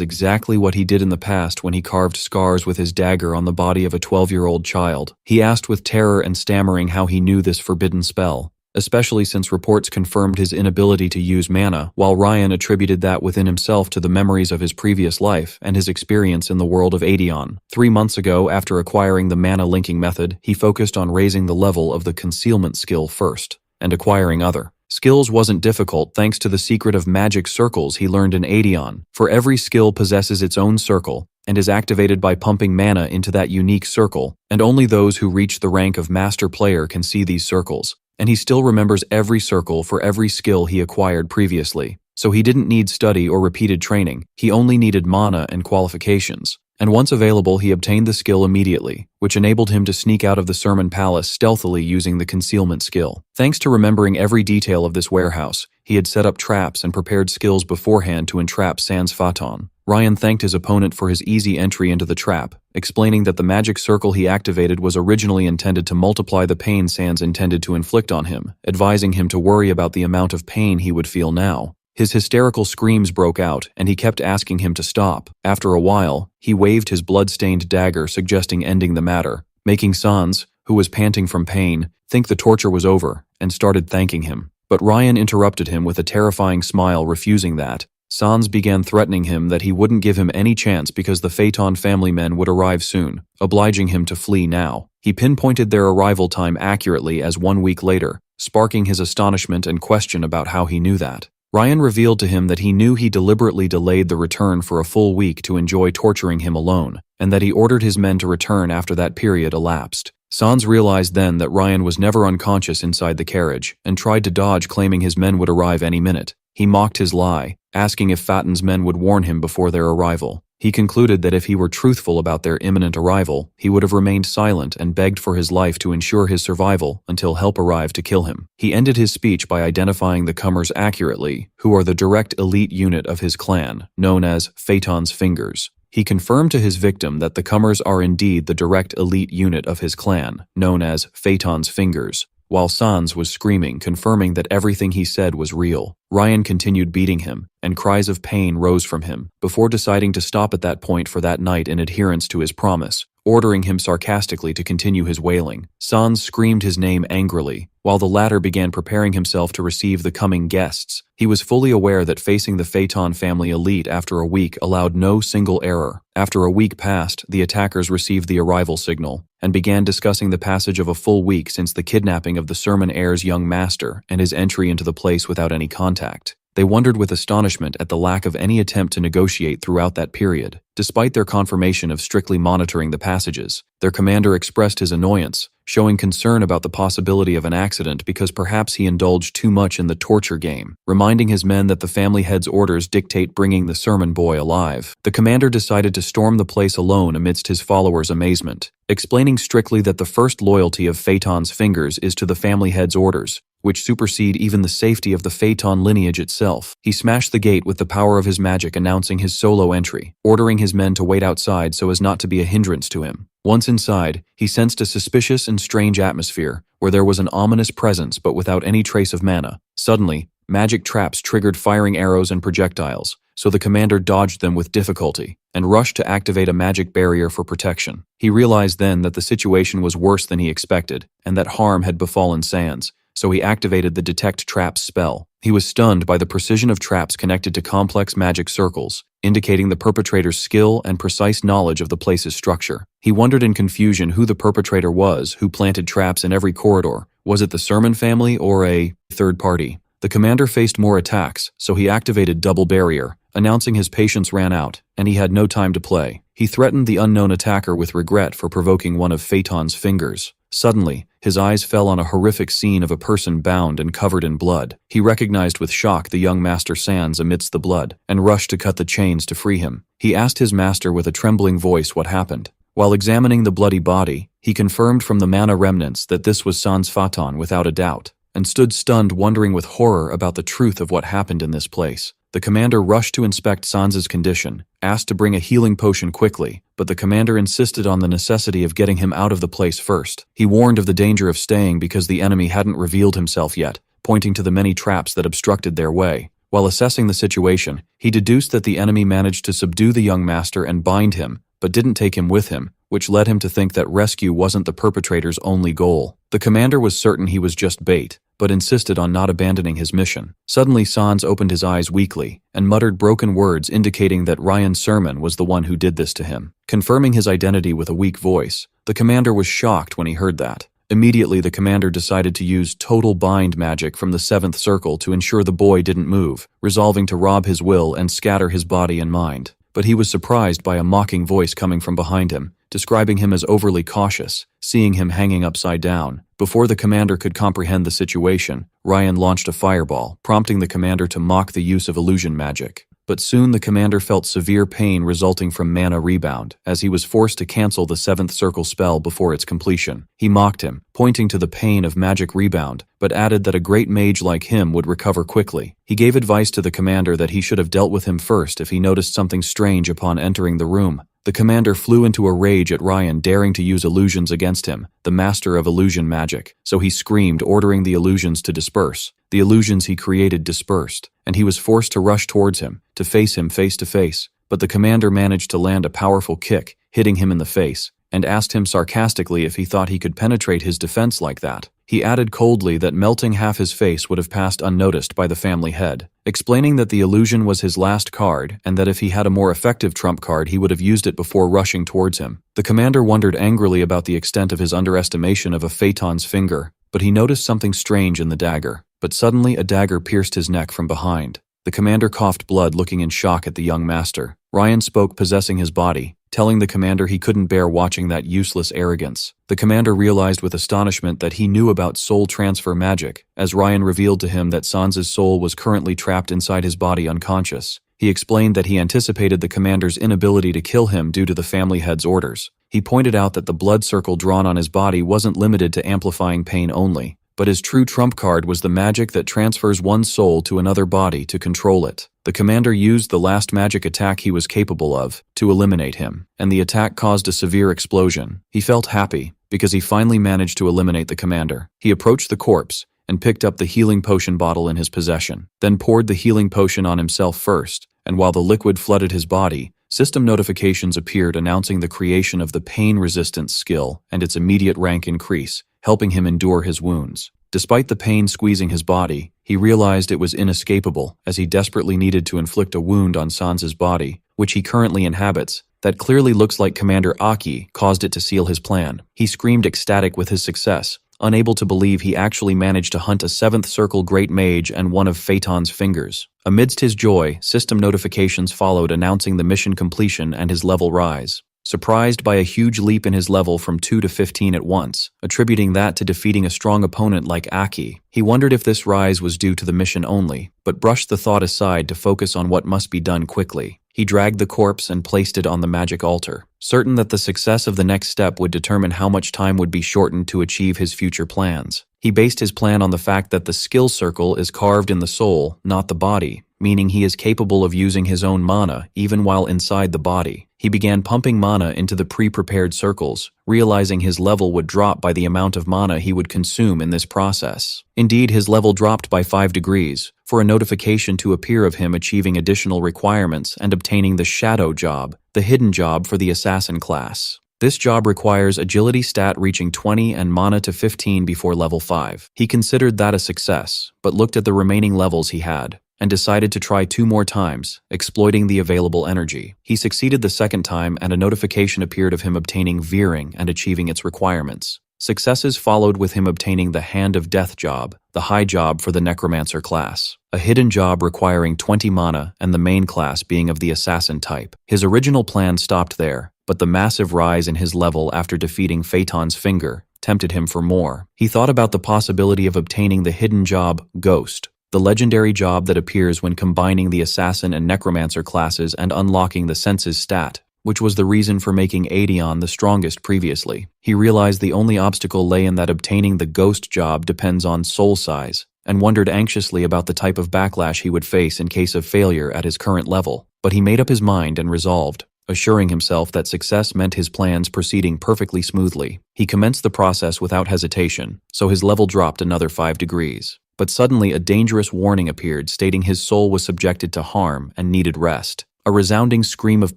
exactly what he did in the past when he carved scars with his dagger on the body of a 12-year-old child. He asked with terror and stammering how he knew this forbidden spell, especially since reports confirmed his inability to use mana, while Ryan attributed that within himself to the memories of his previous life and his experience in the world of Aedeon. 3 months ago, after acquiring the mana linking method, he focused on raising the level of the concealment skill first, and acquiring other skills wasn't difficult thanks to the secret of magic circles he learned in Aedeon, for every skill possesses its own circle, and is activated by pumping mana into that unique circle, and only those who reach the rank of master player can see these circles. And he still remembers every circle for every skill he acquired previously. So he didn't need study or repeated training, he only needed mana and qualifications. And once available, he obtained the skill immediately, which enabled him to sneak out of the sermon palace stealthily using the concealment skill. Thanks to remembering every detail of this warehouse, he had set up traps and prepared skills beforehand to entrap Sans Phaeton. Ryan thanked his opponent for his easy entry into the trap, explaining that the magic circle he activated was originally intended to multiply the pain Sans intended to inflict on him, advising him to worry about the amount of pain he would feel now. His hysterical screams broke out, and he kept asking him to stop. After a while, he waved his blood-stained dagger suggesting ending the matter, making Sans, who was panting from pain, think the torture was over, and started thanking him. But Ryan interrupted him with a terrifying smile, refusing that. Sans began threatening him that he wouldn't give him any chance because the Phaeton family men would arrive soon, obliging him to flee now. He pinpointed their arrival time accurately as 1 week later, sparking his astonishment and question about how he knew that. Ryan revealed to him that he knew he deliberately delayed the return for a full week to enjoy torturing him alone, and that he ordered his men to return after that period elapsed. Sans realized then that Ryan was never unconscious inside the carriage, and tried to dodge, claiming his men would arrive any minute. He mocked his lie, asking if Phaeton's men would warn him before their arrival. He concluded that if he were truthful about their imminent arrival, he would have remained silent and begged for his life to ensure his survival until help arrived to kill him. He ended his speech by identifying the comers accurately, who are the direct elite unit of his clan, known as Phaeton's Fingers. He confirmed to his victim that the comers are indeed the direct elite unit of his clan, known as Phaeton's Fingers, while Sans was screaming, confirming that everything he said was real. Ryan continued beating him, and cries of pain rose from him, before deciding to stop at that point for that night in adherence to his promise, ordering him sarcastically to continue his wailing. Sans screamed his name angrily, while the latter began preparing himself to receive the coming guests. He was fully aware that facing the Phaeton family elite after a week allowed no single error. After a week passed, the attackers received the arrival signal, and began discussing the passage of a full week since the kidnapping of the sermon heir's young master and his entry into the place without any contact. They wondered with astonishment at the lack of any attempt to negotiate throughout that period. Despite their confirmation of strictly monitoring the passages, their commander expressed his annoyance, showing concern about the possibility of an accident because perhaps he indulged too much in the torture game, reminding his men that the family head's orders dictate bringing the sermon boy alive. The commander decided to storm the place alone amidst his followers' amazement, explaining strictly that the first loyalty of Phaeton's Fingers is to the family head's orders, which supersede even the safety of the Phaeton lineage itself. He smashed the gate with the power of his magic, announcing his solo entry, ordering his men to wait outside so as not to be a hindrance to him. Once inside, he sensed a suspicious and strange atmosphere, where there was an ominous presence but without any trace of mana. Suddenly, magic traps triggered firing arrows and projectiles, so the commander dodged them with difficulty, and rushed to activate a magic barrier for protection. He realized then that the situation was worse than he expected, and that harm had befallen Sans, so he activated the detect traps spell. He was stunned by the precision of traps connected to complex magic circles, indicating the perpetrator's skill and precise knowledge of the place's structure. He wondered in confusion who the perpetrator was who planted traps in every corridor. Was it the Sermon family or a third party? The commander faced more attacks, so he activated Double Barrier, announcing his patience ran out, and he had no time to play. He threatened the unknown attacker with regret for provoking one of Phaeton's fingers. Suddenly, his eyes fell on a horrific scene of a person bound and covered in blood. He recognized with shock the young Master Sans amidst the blood, and rushed to cut the chains to free him. He asked his master with a trembling voice what happened. While examining the bloody body, he confirmed from the mana remnants that this was Sans Phaeton without a doubt, and stood stunned, wondering with horror about the truth of what happened in this place. The commander rushed to inspect Sans's condition, asked to bring a healing potion quickly, but the commander insisted on the necessity of getting him out of the place first. He warned of the danger of staying because the enemy hadn't revealed himself yet, pointing to the many traps that obstructed their way. While assessing the situation, he deduced that the enemy managed to subdue the young master and bind him, but didn't take him with him, which led him to think that rescue wasn't the perpetrator's only goal. The commander was certain he was just bait, but insisted on not abandoning his mission. Suddenly Sans opened his eyes weakly, and muttered broken words indicating that Ryan Sermon was the one who did this to him. Confirming his identity with a weak voice, the commander was shocked when he heard that. Immediately the commander decided to use total bind magic from the 7th circle to ensure the boy didn't move, resolving to rob his will and scatter his body and mind. But he was surprised by a mocking voice coming from behind him, describing him as overly cautious, seeing him hanging upside down. Before the commander could comprehend the situation, Ryan launched a fireball, prompting the commander to mock the use of illusion magic. But soon the commander felt severe pain resulting from mana rebound, as he was forced to cancel the 7th circle spell before its completion. He mocked him, pointing to the pain of magic rebound, but added that a great mage like him would recover quickly. He gave advice to the commander that he should have dealt with him first if he noticed something strange upon entering the room. The commander flew into a rage at Ryan daring to use illusions against him, the master of illusion magic, so he screamed, ordering the illusions to disperse. The illusions he created dispersed, and he was forced to rush towards him, to face him face to face, but the commander managed to land a powerful kick, hitting him in the face, and asked him sarcastically if he thought he could penetrate his defense like that. He added coldly that melting half his face would have passed unnoticed by the family head, explaining that the illusion was his last card and that if he had a more effective trump card he would have used it before rushing towards him. The commander wondered angrily about the extent of his underestimation of a Phaeton's finger, but he noticed something strange in the dagger. But suddenly a dagger pierced his neck from behind. The commander coughed blood, looking in shock at the young master. Ryan spoke, possessing his body, telling the commander he couldn't bear watching that useless arrogance. The commander realized with astonishment that he knew about soul transfer magic, as Ryan revealed to him that Sans's soul was currently trapped inside his body unconscious. He explained that he anticipated the commander's inability to kill him due to the family head's orders. He pointed out that the blood circle drawn on his body wasn't limited to amplifying pain only, but his true trump card was the magic that transfers one's soul to another body to control it. The commander used the last magic attack he was capable of to eliminate him, and the attack caused a severe explosion. He felt happy, because he finally managed to eliminate the commander. He approached the corpse, and picked up the healing potion bottle in his possession, then poured the healing potion on himself first, and while the liquid flooded his body, system notifications appeared announcing the creation of the pain resistance skill and its immediate rank increase, helping him endure his wounds. Despite the pain squeezing his body, he realized it was inescapable, as he desperately needed to inflict a wound on Sans's body, which he currently inhabits, that clearly looks like Commander Aki caused it to seal his plan. He screamed ecstatic with his success, unable to believe he actually managed to hunt a 7th circle great mage and one of Phaeton's fingers. Amidst his joy, system notifications followed announcing the mission completion and his level rise. Surprised by a huge leap in his level from 2 to 15 at once, attributing that to defeating a strong opponent like Aki, he wondered if this rise was due to the mission only, but brushed the thought aside to focus on what must be done quickly. He dragged the corpse and placed it on the magic altar, certain that the success of the next step would determine how much time would be shortened to achieve his future plans. He based his plan on the fact that the skill circle is carved in the soul, not the body, meaning he is capable of using his own mana even while inside the body. He began pumping mana into the pre-prepared circles, realizing his level would drop by the amount of mana he would consume in this process. Indeed, his level dropped by 5 degrees, for a notification to appear of him achieving additional requirements and obtaining the shadow job, the hidden job for the assassin class. This job requires agility stat reaching 20 and mana to 15 before level 5. He considered that a success, but looked at the remaining levels he had, and decided to try 2 more times, exploiting the available energy. He succeeded the second time and a notification appeared of him obtaining Veering and achieving its requirements. Successes followed with him obtaining the Hand of Death job, the high job for the Necromancer class, a hidden job requiring 20 mana and the main class being of the Assassin type. His original plan stopped there, but the massive rise in his level after defeating Phaeton's Finger tempted him for more. He thought about the possibility of obtaining the hidden job, Ghost, the legendary job that appears when combining the Assassin and Necromancer classes and unlocking the Senses stat, which was the reason for making Aedeon the strongest previously. He realized the only obstacle lay in that obtaining the Ghost job depends on soul size, and wondered anxiously about the type of backlash he would face in case of failure at his current level. But he made up his mind and resolved, assuring himself that success meant his plans proceeding perfectly smoothly. He commenced the process without hesitation, so his level dropped another 5 degrees. But suddenly a dangerous warning appeared stating his soul was subjected to harm and needed rest. A resounding scream of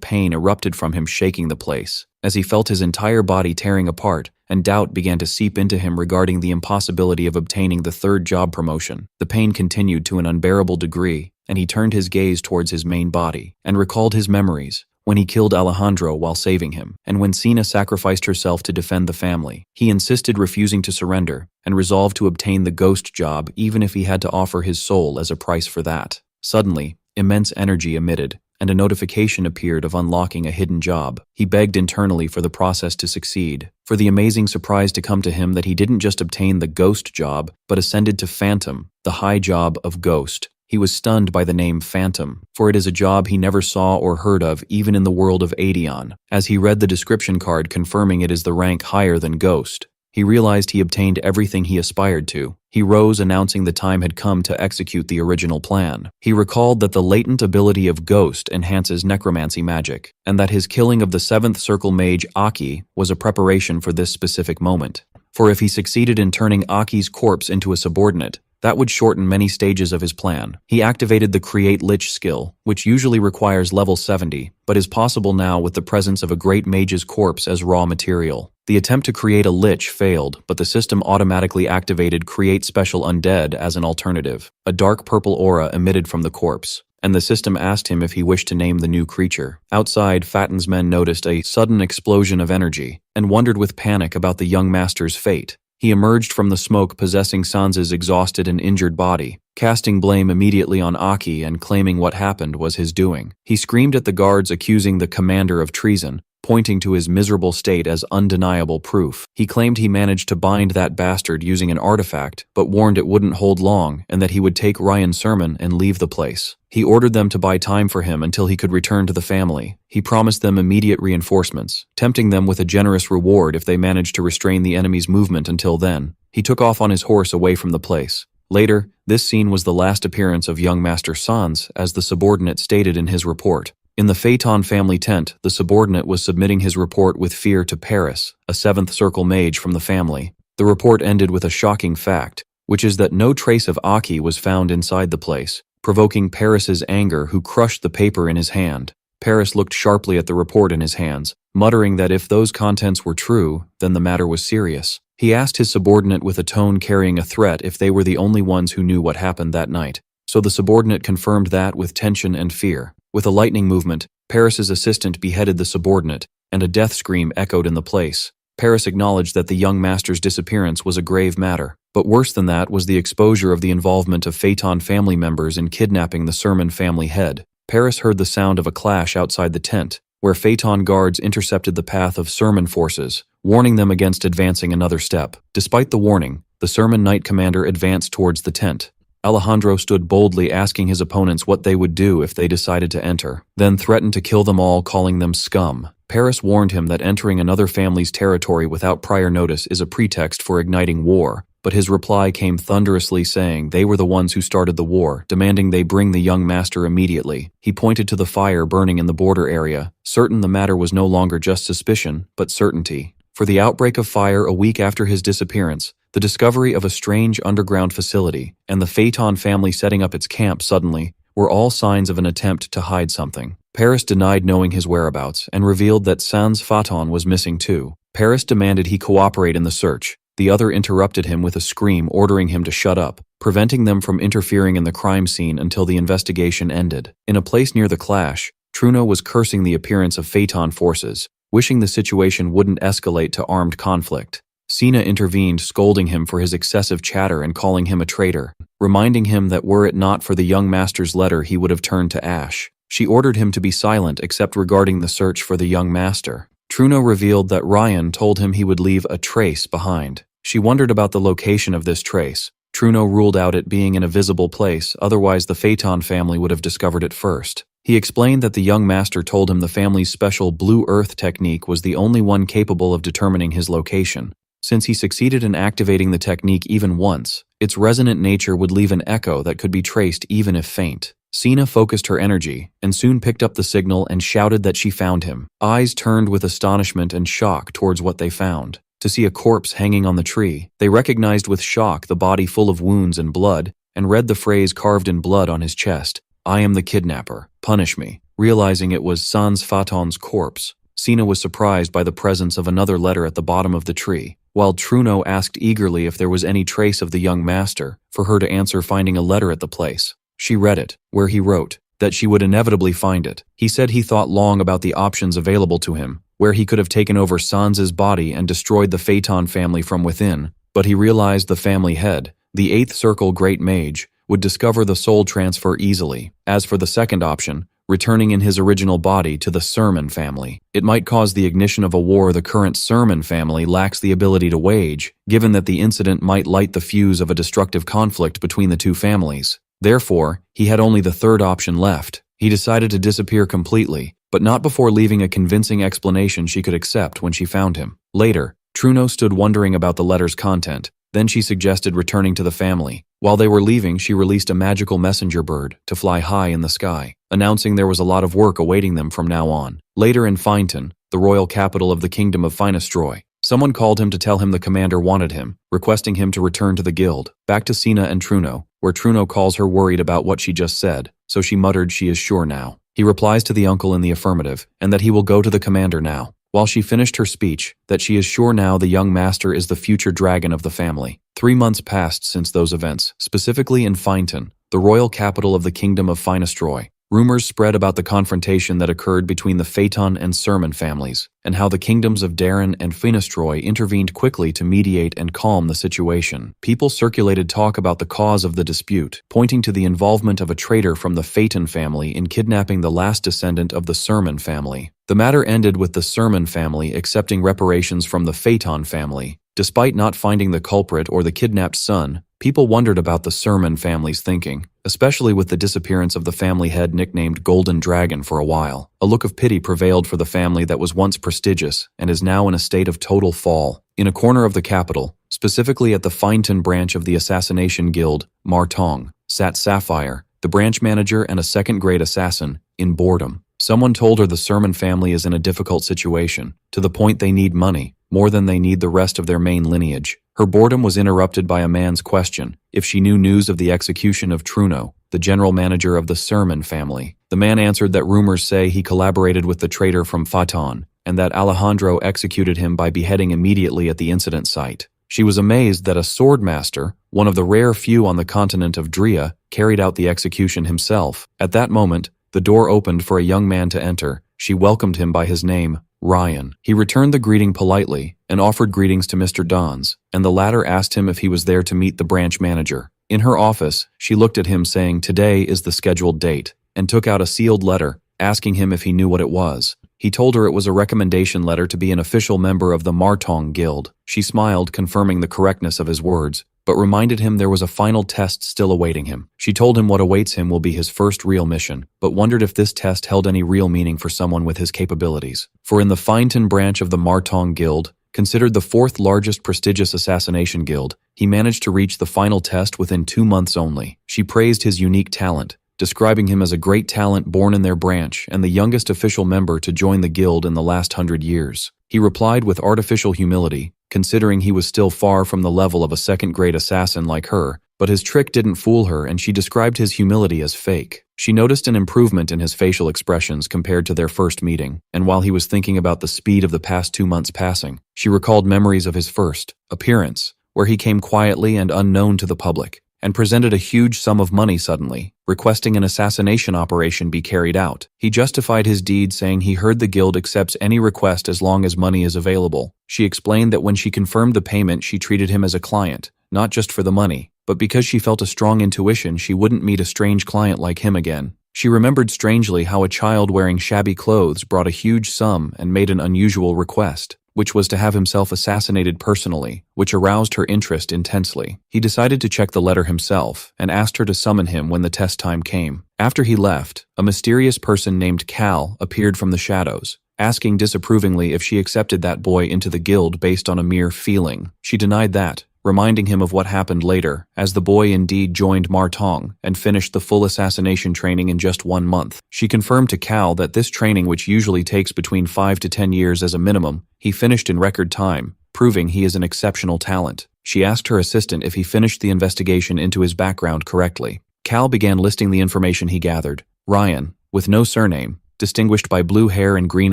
pain erupted from him, shaking the place, as he felt his entire body tearing apart, and doubt began to seep into him regarding the impossibility of obtaining the 3rd job promotion. The pain continued to an unbearable degree, and he turned his gaze towards his main body, and recalled his memories, when he killed Alejandro while saving him, and when Sina sacrificed herself to defend the family. He insisted, refusing to surrender, and resolved to obtain the Ghost job even if he had to offer his soul as a price for that. Suddenly, immense energy emitted, and a notification appeared of unlocking a hidden job. He begged internally for the process to succeed, for the amazing surprise to come to him that he didn't just obtain the Ghost job, but ascended to Phantom, the high job of Ghost. He was stunned by the name Phantom, for it is a job he never saw or heard of even in the world of Aedeon. As he read the description card confirming it is the rank higher than Ghost, he realized he obtained everything he aspired to. He rose, announcing the time had come to execute the original plan. He recalled that the latent ability of Ghost enhances necromancy magic, and that his killing of the 7th Circle mage Aki was a preparation for this specific moment. For if he succeeded in turning Aki's corpse into a subordinate, that would shorten many stages of his plan. He activated the Create Lich skill, which usually requires level 70, but is possible now with the presence of a great mage's corpse as raw material. The attempt to create a Lich failed, but the system automatically activated Create Special Undead as an alternative. A dark purple aura emitted from the corpse, and the system asked him if he wished to name the new creature. Outside, Fatin's men noticed a sudden explosion of energy, and wondered with panic about the young master's fate. He emerged from the smoke possessing Sansa's exhausted and injured body, casting blame immediately on Aki and claiming what happened was his doing. He screamed at the guards, accusing the commander of treason, pointing to his miserable state as undeniable proof. He claimed he managed to bind that bastard using an artifact, but warned it wouldn't hold long and that he would take Ryan's sermon and leave the place. He ordered them to buy time for him until he could return to the family. He promised them immediate reinforcements, tempting them with a generous reward if they managed to restrain the enemy's movement until then. He took off on his horse away from the place. Later, this scene was the last appearance of young Master Sans, as the subordinate stated in his report. In the Phaeton family tent, the subordinate was submitting his report with fear to Paris, a 7th Circle mage from the family. The report ended with a shocking fact, which is that no trace of Aki was found inside the place, provoking Paris's anger, who crushed the paper in his hand. Paris looked sharply at the report in his hands, muttering that if those contents were true, then the matter was serious. He asked his subordinate with a tone carrying a threat if they were the only ones who knew what happened that night. So the subordinate confirmed that with tension and fear. With a lightning movement, Paris's assistant beheaded the subordinate, and a death scream echoed in the place. Paris acknowledged that the young master's disappearance was a grave matter, but worse than that was the exposure of the involvement of Phaeton family members in kidnapping the Sermon family head. Paris heard the sound of a clash outside the tent, where Phaeton guards intercepted the path of Sermon forces, warning them against advancing another step. Despite the warning, the Sermon Knight commander advanced towards the tent. Alejandro stood boldly, asking his opponents what they would do if they decided to enter, then threatened to kill them all, calling them scum. Paris warned him that entering another family's territory without prior notice is a pretext for igniting war, but his reply came thunderously, saying they were the ones who started the war, demanding they bring the young master immediately. He pointed to the fire burning in the border area, certain the matter was no longer just suspicion, but certainty. For the outbreak of fire a week after his disappearance, the discovery of a strange underground facility, and the Phaeton family setting up its camp suddenly, were all signs of an attempt to hide something. Paris denied knowing his whereabouts and revealed that Sans Faton was missing too. Paris demanded he cooperate in the search. The other interrupted him with a scream, ordering him to shut up, preventing them from interfering in the crime scene until the investigation ended. In a place near the clash, Truno was cursing the appearance of Phaeton forces, wishing the situation wouldn't escalate to armed conflict. Sina intervened, scolding him for his excessive chatter and calling him a traitor, reminding him that were it not for the young master's letter he would have turned to ash. She ordered him to be silent except regarding the search for the young master. Truno revealed that Ryan told him he would leave a trace behind. She wondered about the location of this trace. Truno ruled out it being in a visible place, otherwise the Phaeton family would have discovered it first. He explained that the young master told him the family's special blue earth technique was the only one capable of determining his location. Since he succeeded in activating the technique even once, its resonant nature would leave an echo that could be traced even if faint. Sina focused her energy, and soon picked up the signal and shouted that she found him. Eyes turned with astonishment and shock towards what they found. To see a corpse hanging on the tree, they recognized with shock the body full of wounds and blood, and read the phrase carved in blood on his chest, "I am the kidnapper, punish me." Realizing it was Sans Faton's corpse, Sina was surprised by the presence of another letter at the bottom of the tree. While Truno asked eagerly if there was any trace of the young master, for her to answer finding a letter at the place. She read it, where he wrote that she would inevitably find it. He said he thought long about the options available to him, where he could have taken over Sans's body and destroyed the Phaeton family from within, but he realized the family head, the 8th Circle Great Mage, would discover the soul transfer easily. As for the second option, returning in his original body to the Sermon family, it might cause the ignition of a war the current Sermon family lacks the ability to wage, given that the incident might light the fuse of a destructive conflict between the two families. Therefore, he had only the third option left. He decided to disappear completely, but not before leaving a convincing explanation she could accept when she found him. Later, Truno stood wondering about the letter's content. Then she suggested returning to the family. While they were leaving, she released a magical messenger bird to fly high in the sky, announcing there was a lot of work awaiting them from now on. Later in Finton, the royal capital of the kingdom of Finestroy, someone called him to tell him the commander wanted him, requesting him to return to the guild. Back to Sina and Truno, where Truno calls her worried about what she just said, so she muttered she is sure now. He replies to the uncle in the affirmative, and that he will go to the commander now. While she finished her speech, that she is sure now the young master is the future dragon of the family. 3 months passed since those events, specifically in Finton, the royal capital of the kingdom of Finestroy. Rumors spread about the confrontation that occurred between the Phaeton and Sermon families, and how the kingdoms of Darren and Finestroy intervened quickly to mediate and calm the situation. People circulated talk about the cause of the dispute, pointing to the involvement of a traitor from the Phaeton family in kidnapping the last descendant of the Sermon family. The matter ended with the Sermon family accepting reparations from the Phaeton family. Despite not finding the culprit or the kidnapped son, people wondered about the Sermon family's thinking, especially with the disappearance of the family head nicknamed Golden Dragon for a while. A look of pity prevailed for the family that was once prestigious and is now in a state of total fall. In a corner of the capital, specifically at the Finton branch of the Assassination Guild, Martong, sat Sapphire, the branch manager and a second-grade assassin, in boredom. Someone told her the Sermon family is in a difficult situation, to the point they need money, more than they need the rest of their main lineage. Her boredom was interrupted by a man's question, if she knew news of the execution of Truno, the general manager of the Sermon family. The man answered that rumors say he collaborated with the traitor from Phaeton, and that Alejandro executed him by beheading immediately at the incident site. She was amazed that a swordmaster, one of the rare few on the continent of Drea, carried out the execution himself. At that moment, the door opened for a young man to enter. She welcomed him by his name, Ryan. He returned the greeting politely and offered greetings to Mr. Dons, and the latter asked him if he was there to meet the branch manager. In her office, she looked at him saying today is the scheduled date, and took out a sealed letter, asking him if he knew what it was. He told her it was a recommendation letter to be an official member of the Martong Guild. She smiled, confirming the correctness of his words, but reminded him there was a final test still awaiting him. She told him what awaits him will be his first real mission, but wondered if this test held any real meaning for someone with his capabilities. For in the Finton branch of the Martong Guild, considered the 4th largest prestigious assassination guild, he managed to reach the final test within 2 months only. She praised his unique talent, describing him as a great talent born in their branch and the youngest official member to join the guild in the last 100 years. He replied with artificial humility, considering he was still far from the level of a second-grade assassin like her, but his trick didn't fool her and she described his humility as fake. She noticed an improvement in his facial expressions compared to their first meeting, and while he was thinking about the speed of the past 2 months passing, she recalled memories of his first appearance, where he came quietly and unknown to the public, and presented a huge sum of money suddenly, requesting an assassination operation be carried out. He justified his deed saying he heard the guild accepts any request as long as money is available. She explained that when she confirmed the payment, she treated him as a client, not just for the money, but because she felt a strong intuition she wouldn't meet a strange client like him again. She remembered strangely how a child wearing shabby clothes brought a huge sum and made an unusual request, which was to have himself assassinated personally, which aroused her interest intensely. He decided to check the letter himself and asked her to summon him when the test time came. After he left, a mysterious person named Cal appeared from the shadows, asking disapprovingly if she accepted that boy into the guild based on a mere feeling. She denied that, reminding him of what happened later, as the boy indeed joined Martong and finished the full assassination training in just 1 month. She confirmed to Cal that this training, which usually takes between 5 to 10 years as a minimum, he finished in record time, proving he is an exceptional talent. She asked her assistant if he finished the investigation into his background correctly. Cal began listing the information he gathered. Ryan, with no surname, distinguished by blue hair and green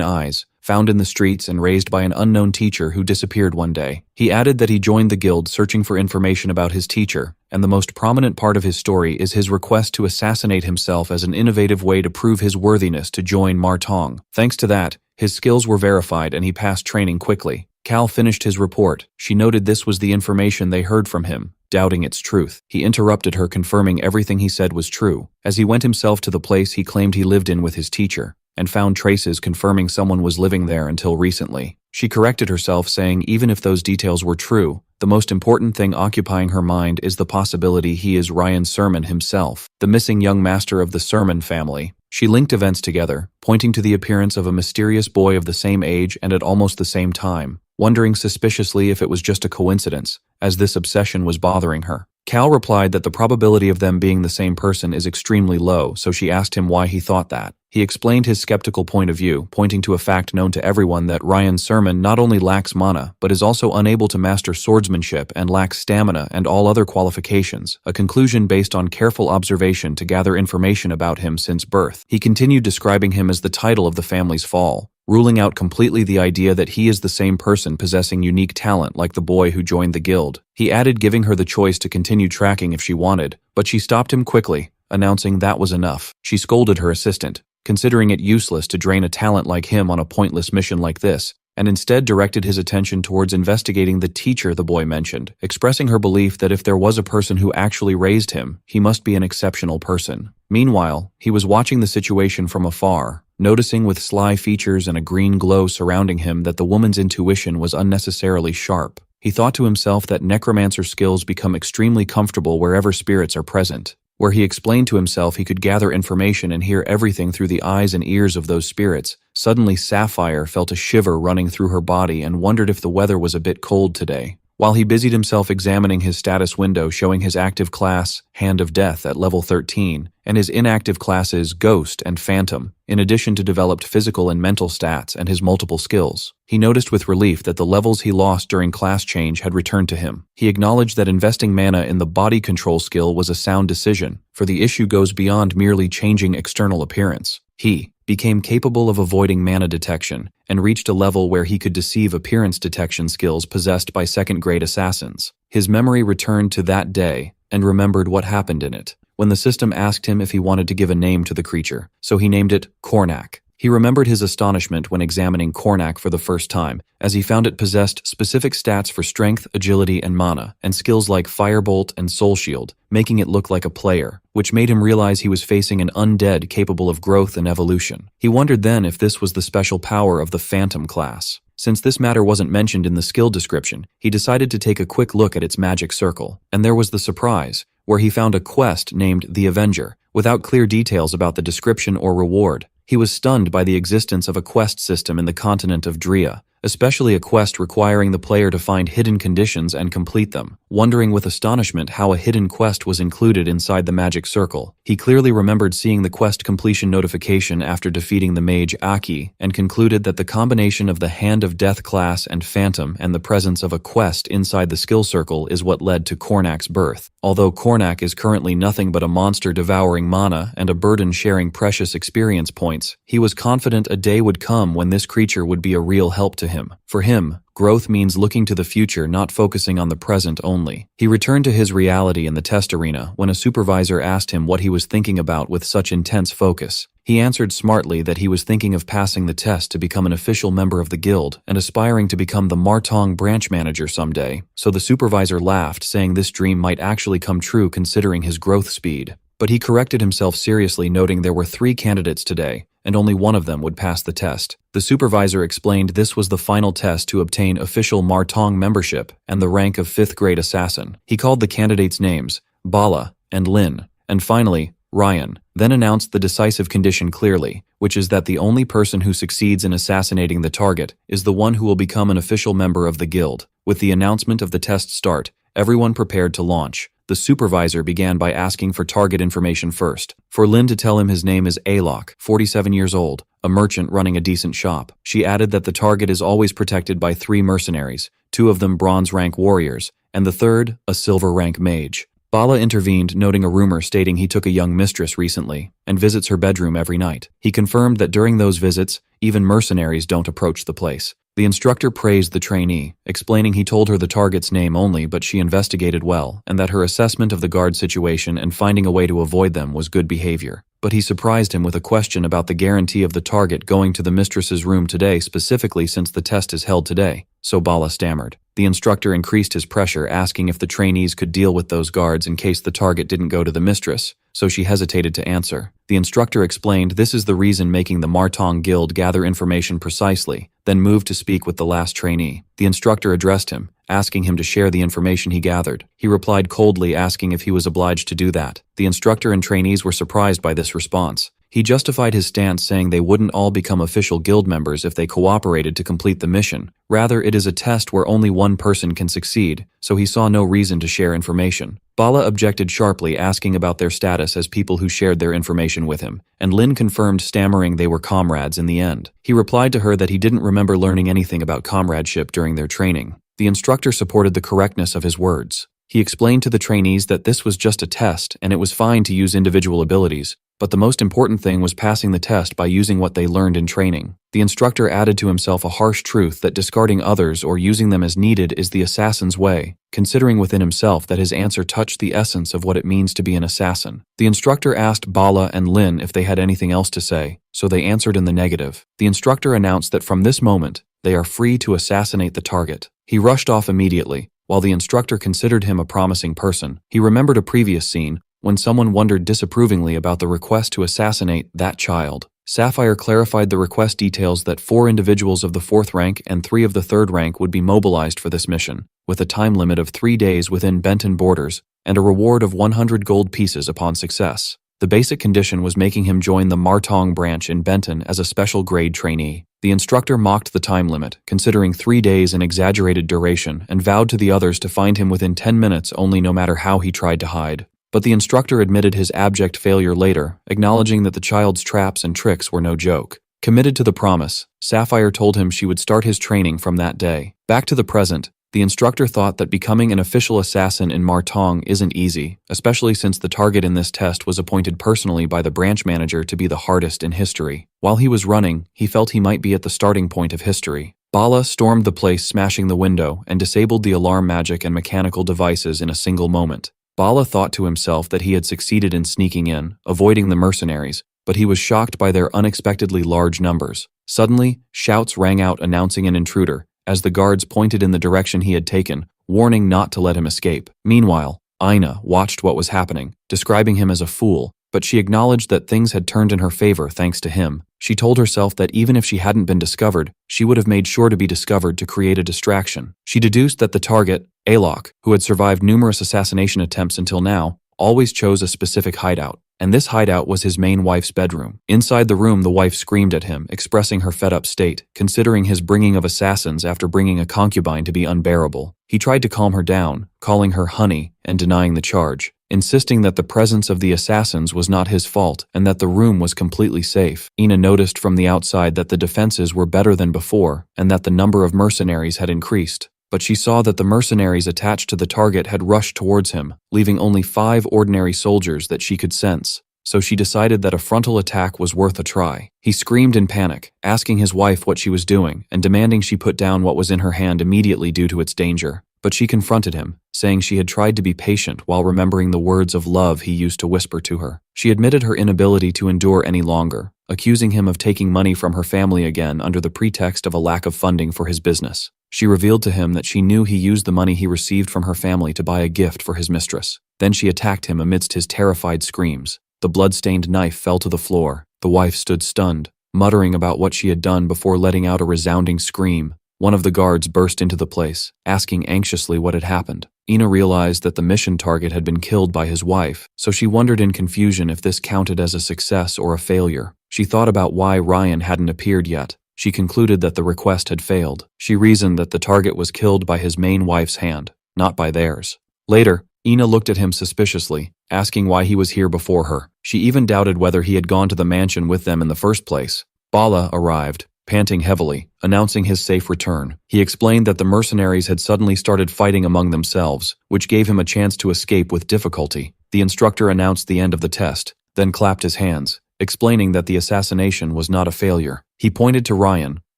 eyes, found in the streets and raised by an unknown teacher who disappeared one day. He added that he joined the guild searching for information about his teacher, and the most prominent part of his story is his request to assassinate himself as an innovative way to prove his worthiness to join Martong. Thanks to that, his skills were verified and he passed training quickly. Cal finished his report. She noted this was the information they heard from him, doubting its truth. He interrupted her, confirming everything he said was true. As he went himself to the place he claimed he lived in with his teacher, and found traces confirming someone was living there until recently. She corrected herself, saying even if those details were true, the most important thing occupying her mind is the possibility he is Ryan Sermon himself, the missing young master of the Sermon family. She linked events together, pointing to the appearance of a mysterious boy of the same age and at almost the same time, wondering suspiciously if it was just a coincidence, as this obsession was bothering her. Cal replied that the probability of them being the same person is extremely low, so she asked him why he thought that. He explained his skeptical point of view, pointing to a fact known to everyone that Ryan Sermon not only lacks mana, but is also unable to master swordsmanship and lacks stamina and all other qualifications, a conclusion based on careful observation to gather information about him since birth. He continued describing him as the title of the family's fall, ruling out completely the idea that he is the same person possessing unique talent like the boy who joined the guild. He added giving her the choice to continue tracking if she wanted, but she stopped him quickly, announcing that was enough. She scolded her assistant, considering it useless to drain a talent like him on a pointless mission like this, and instead directed his attention towards investigating the teacher the boy mentioned, expressing her belief that if there was a person who actually raised him, he must be an exceptional person. Meanwhile, he was watching the situation from afar, noticing with sly features and a green glow surrounding him that the woman's intuition was unnecessarily sharp. He thought to himself that necromancer skills become extremely comfortable wherever spirits are present, where he explained to himself he could gather information and hear everything through the eyes and ears of those spirits. Suddenly Sapphire felt a shiver running through her body and wondered if the weather was a bit cold today. While he busied himself examining his status window showing his active class, Hand of Death, at level 13, and his inactive classes, Ghost and Phantom, in addition to developed physical and mental stats and his multiple skills, he noticed with relief that the levels he lost during class change had returned to him. He acknowledged that investing mana in the body control skill was a sound decision, for the issue goes beyond merely changing external appearance. He became capable of avoiding mana detection, and reached a level where he could deceive appearance detection skills possessed by second-grade assassins. His memory returned to that day, and remembered what happened in it, when the system asked him if he wanted to give a name to the creature, so he named it Kornak. He remembered his astonishment when examining Kornak for the first time, as he found it possessed specific stats for strength, agility, and mana, and skills like Firebolt and Soul Shield, making it look like a player, which made him realize he was facing an undead capable of growth and evolution. He wondered then if this was the special power of the Phantom class. Since this matter wasn't mentioned in the skill description, he decided to take a quick look at its magic circle, and there was the surprise, where he found a quest named The Avenger, without clear details about the description or reward. He was stunned by the existence of a quest system in the continent of Drea, especially a quest requiring the player to find hidden conditions and complete them, wondering with astonishment how a hidden quest was included inside the magic circle. He clearly remembered seeing the quest completion notification after defeating the mage Aki, and concluded that the combination of the Hand of Death class and Phantom and the presence of a quest inside the skill circle is what led to Kornak's birth. Although Kornak is currently nothing but a monster devouring mana and a burden sharing precious experience points, he was confident a day would come when this creature would be a real help to him. For him, growth means looking to the future, not focusing on the present only. He returned to his reality in the test arena when a supervisor asked him what he was thinking about with such intense focus. He answered smartly that he was thinking of passing the test to become an official member of the guild and aspiring to become the Martong branch manager someday. So the supervisor laughed, saying this dream might actually come true considering his growth speed. But he corrected himself seriously, noting there were 3 candidates today, and only one of them would pass the test. The supervisor explained this was the final test to obtain official Martong membership and the rank of 5th grade assassin. He called the candidates' names, Bala and Lin, and finally, Ryan, then announced the decisive condition clearly, which is that the only person who succeeds in assassinating the target is the one who will become an official member of the guild. With the announcement of the test start, everyone prepared to launch. The supervisor began by asking for target information first. For Lin to tell him his name is Alok, 47 years old, a merchant running a decent shop. She added that the target is always protected by 3 mercenaries, 2 of them bronze rank warriors, and the third, a silver rank mage. Bala intervened, noting a rumor stating he took a young mistress recently and visits her bedroom every night. He confirmed that during those visits, even mercenaries don't approach the place. The instructor praised the trainee, explaining he told her the target's name only, but she investigated well, and that her assessment of the guard situation and finding a way to avoid them was good behavior. But he surprised him with a question about the guarantee of the target going to the mistress's room today, specifically since the test is held today. So Bala stammered. The instructor increased his pressure, asking if the trainees could deal with those guards in case the target didn't go to the mistress, so she hesitated to answer. The instructor explained this is the reason, making the Martong Guild gather information precisely, then moved to speak with the last trainee. The instructor addressed him, asking him to share the information he gathered. He replied coldly, asking if he was obliged to do that. The instructor and trainees were surprised by this response. He justified his stance, saying they wouldn't all become official guild members if they cooperated to complete the mission. Rather, it is a test where only one person can succeed, so he saw no reason to share information. Bala objected sharply, asking about their status as people who shared their information with him, and Lin confirmed, stammering they were comrades in the end. He replied to her that he didn't remember learning anything about comradeship during their training. The instructor supported the correctness of his words. He explained to the trainees that this was just a test and it was fine to use individual abilities, but the most important thing was passing the test by using what they learned in training. The instructor added to himself a harsh truth that discarding others or using them as needed is the assassin's way, considering within himself that his answer touched the essence of what it means to be an assassin. The instructor asked Bala and Lin if they had anything else to say, so they answered in the negative. The instructor announced that from this moment, they are free to assassinate the target. He rushed off immediately. While the instructor considered him a promising person, he remembered a previous scene when someone wondered disapprovingly about the request to assassinate that child. Sapphire clarified the request details that 4 individuals of the 4th rank and 3 of the 3rd rank would be mobilized for this mission, with a time limit of 3 days within Benton borders and a reward of 100 gold pieces upon success. The basic condition was making him join the Martong branch in Benton as a special grade trainee. The instructor mocked the time limit, considering 3 days an exaggerated duration, and vowed to the others to find him within 10 minutes only, no matter how he tried to hide. But the instructor admitted his abject failure later, acknowledging that the child's traps and tricks were no joke. Committed to the promise, Sapphire told him she would start his training from that day. Back to the present, the instructor thought that becoming an official assassin in Martong isn't easy, especially since the target in this test was appointed personally by the branch manager to be the hardest in history. While he was running, he felt he might be at the starting point of history. Bala stormed the place, smashing the window, and disabled the alarm magic and mechanical devices in a single moment. Bala thought to himself that he had succeeded in sneaking in, avoiding the mercenaries, but he was shocked by their unexpectedly large numbers. Suddenly, shouts rang out announcing an intruder, as the guards pointed in the direction he had taken, warning not to let him escape. Meanwhile, Aina watched what was happening, describing him as a fool, but she acknowledged that things had turned in her favor thanks to him. She told herself that even if she hadn't been discovered, she would have made sure to be discovered to create a distraction. She deduced that the target, Alok, who had survived numerous assassination attempts until now, always chose a specific hideout. and this hideout was his main wife's bedroom. Inside the room, the wife screamed at him, expressing her fed-up state, considering his bringing of assassins after bringing a concubine to be unbearable. He tried to calm her down, calling her honey and denying the charge, insisting that the presence of the assassins was not his fault and that the room was completely safe. Ina noticed from the outside that the defenses were better than before and that the number of mercenaries had increased. But she saw that the mercenaries attached to the target had rushed towards him, leaving only 5 ordinary soldiers that she could sense. So she decided that a frontal attack was worth a try. He screamed in panic, asking his wife what she was doing and demanding she put down what was in her hand immediately due to its danger. But she confronted him, saying she had tried to be patient while remembering the words of love he used to whisper to her. She admitted her inability to endure any longer, accusing him of taking money from her family again under the pretext of a lack of funding for his business. She revealed to him that she knew he used the money he received from her family to buy a gift for his mistress. Then she attacked him amidst his terrified screams. The blood-stained knife fell to the floor. The wife stood stunned, muttering about what she had done before letting out a resounding scream. One of the guards burst into the place, asking anxiously what had happened. Ina realized that the mission target had been killed by his wife, so she wondered in confusion if this counted as a success or a failure. She thought about why Ryan hadn't appeared yet. She concluded that the request had failed. She reasoned that the target was killed by his main wife's hand, not by theirs. Later, Ina looked at him suspiciously, asking why he was here before her. She even doubted whether he had gone to the mansion with them in the first place. Bala arrived, panting heavily, announcing his safe return. He explained that the mercenaries had suddenly started fighting among themselves, which gave him a chance to escape with difficulty. The instructor announced the end of the test, then clapped his hands, explaining that the assassination was not a failure. He pointed to Ryan,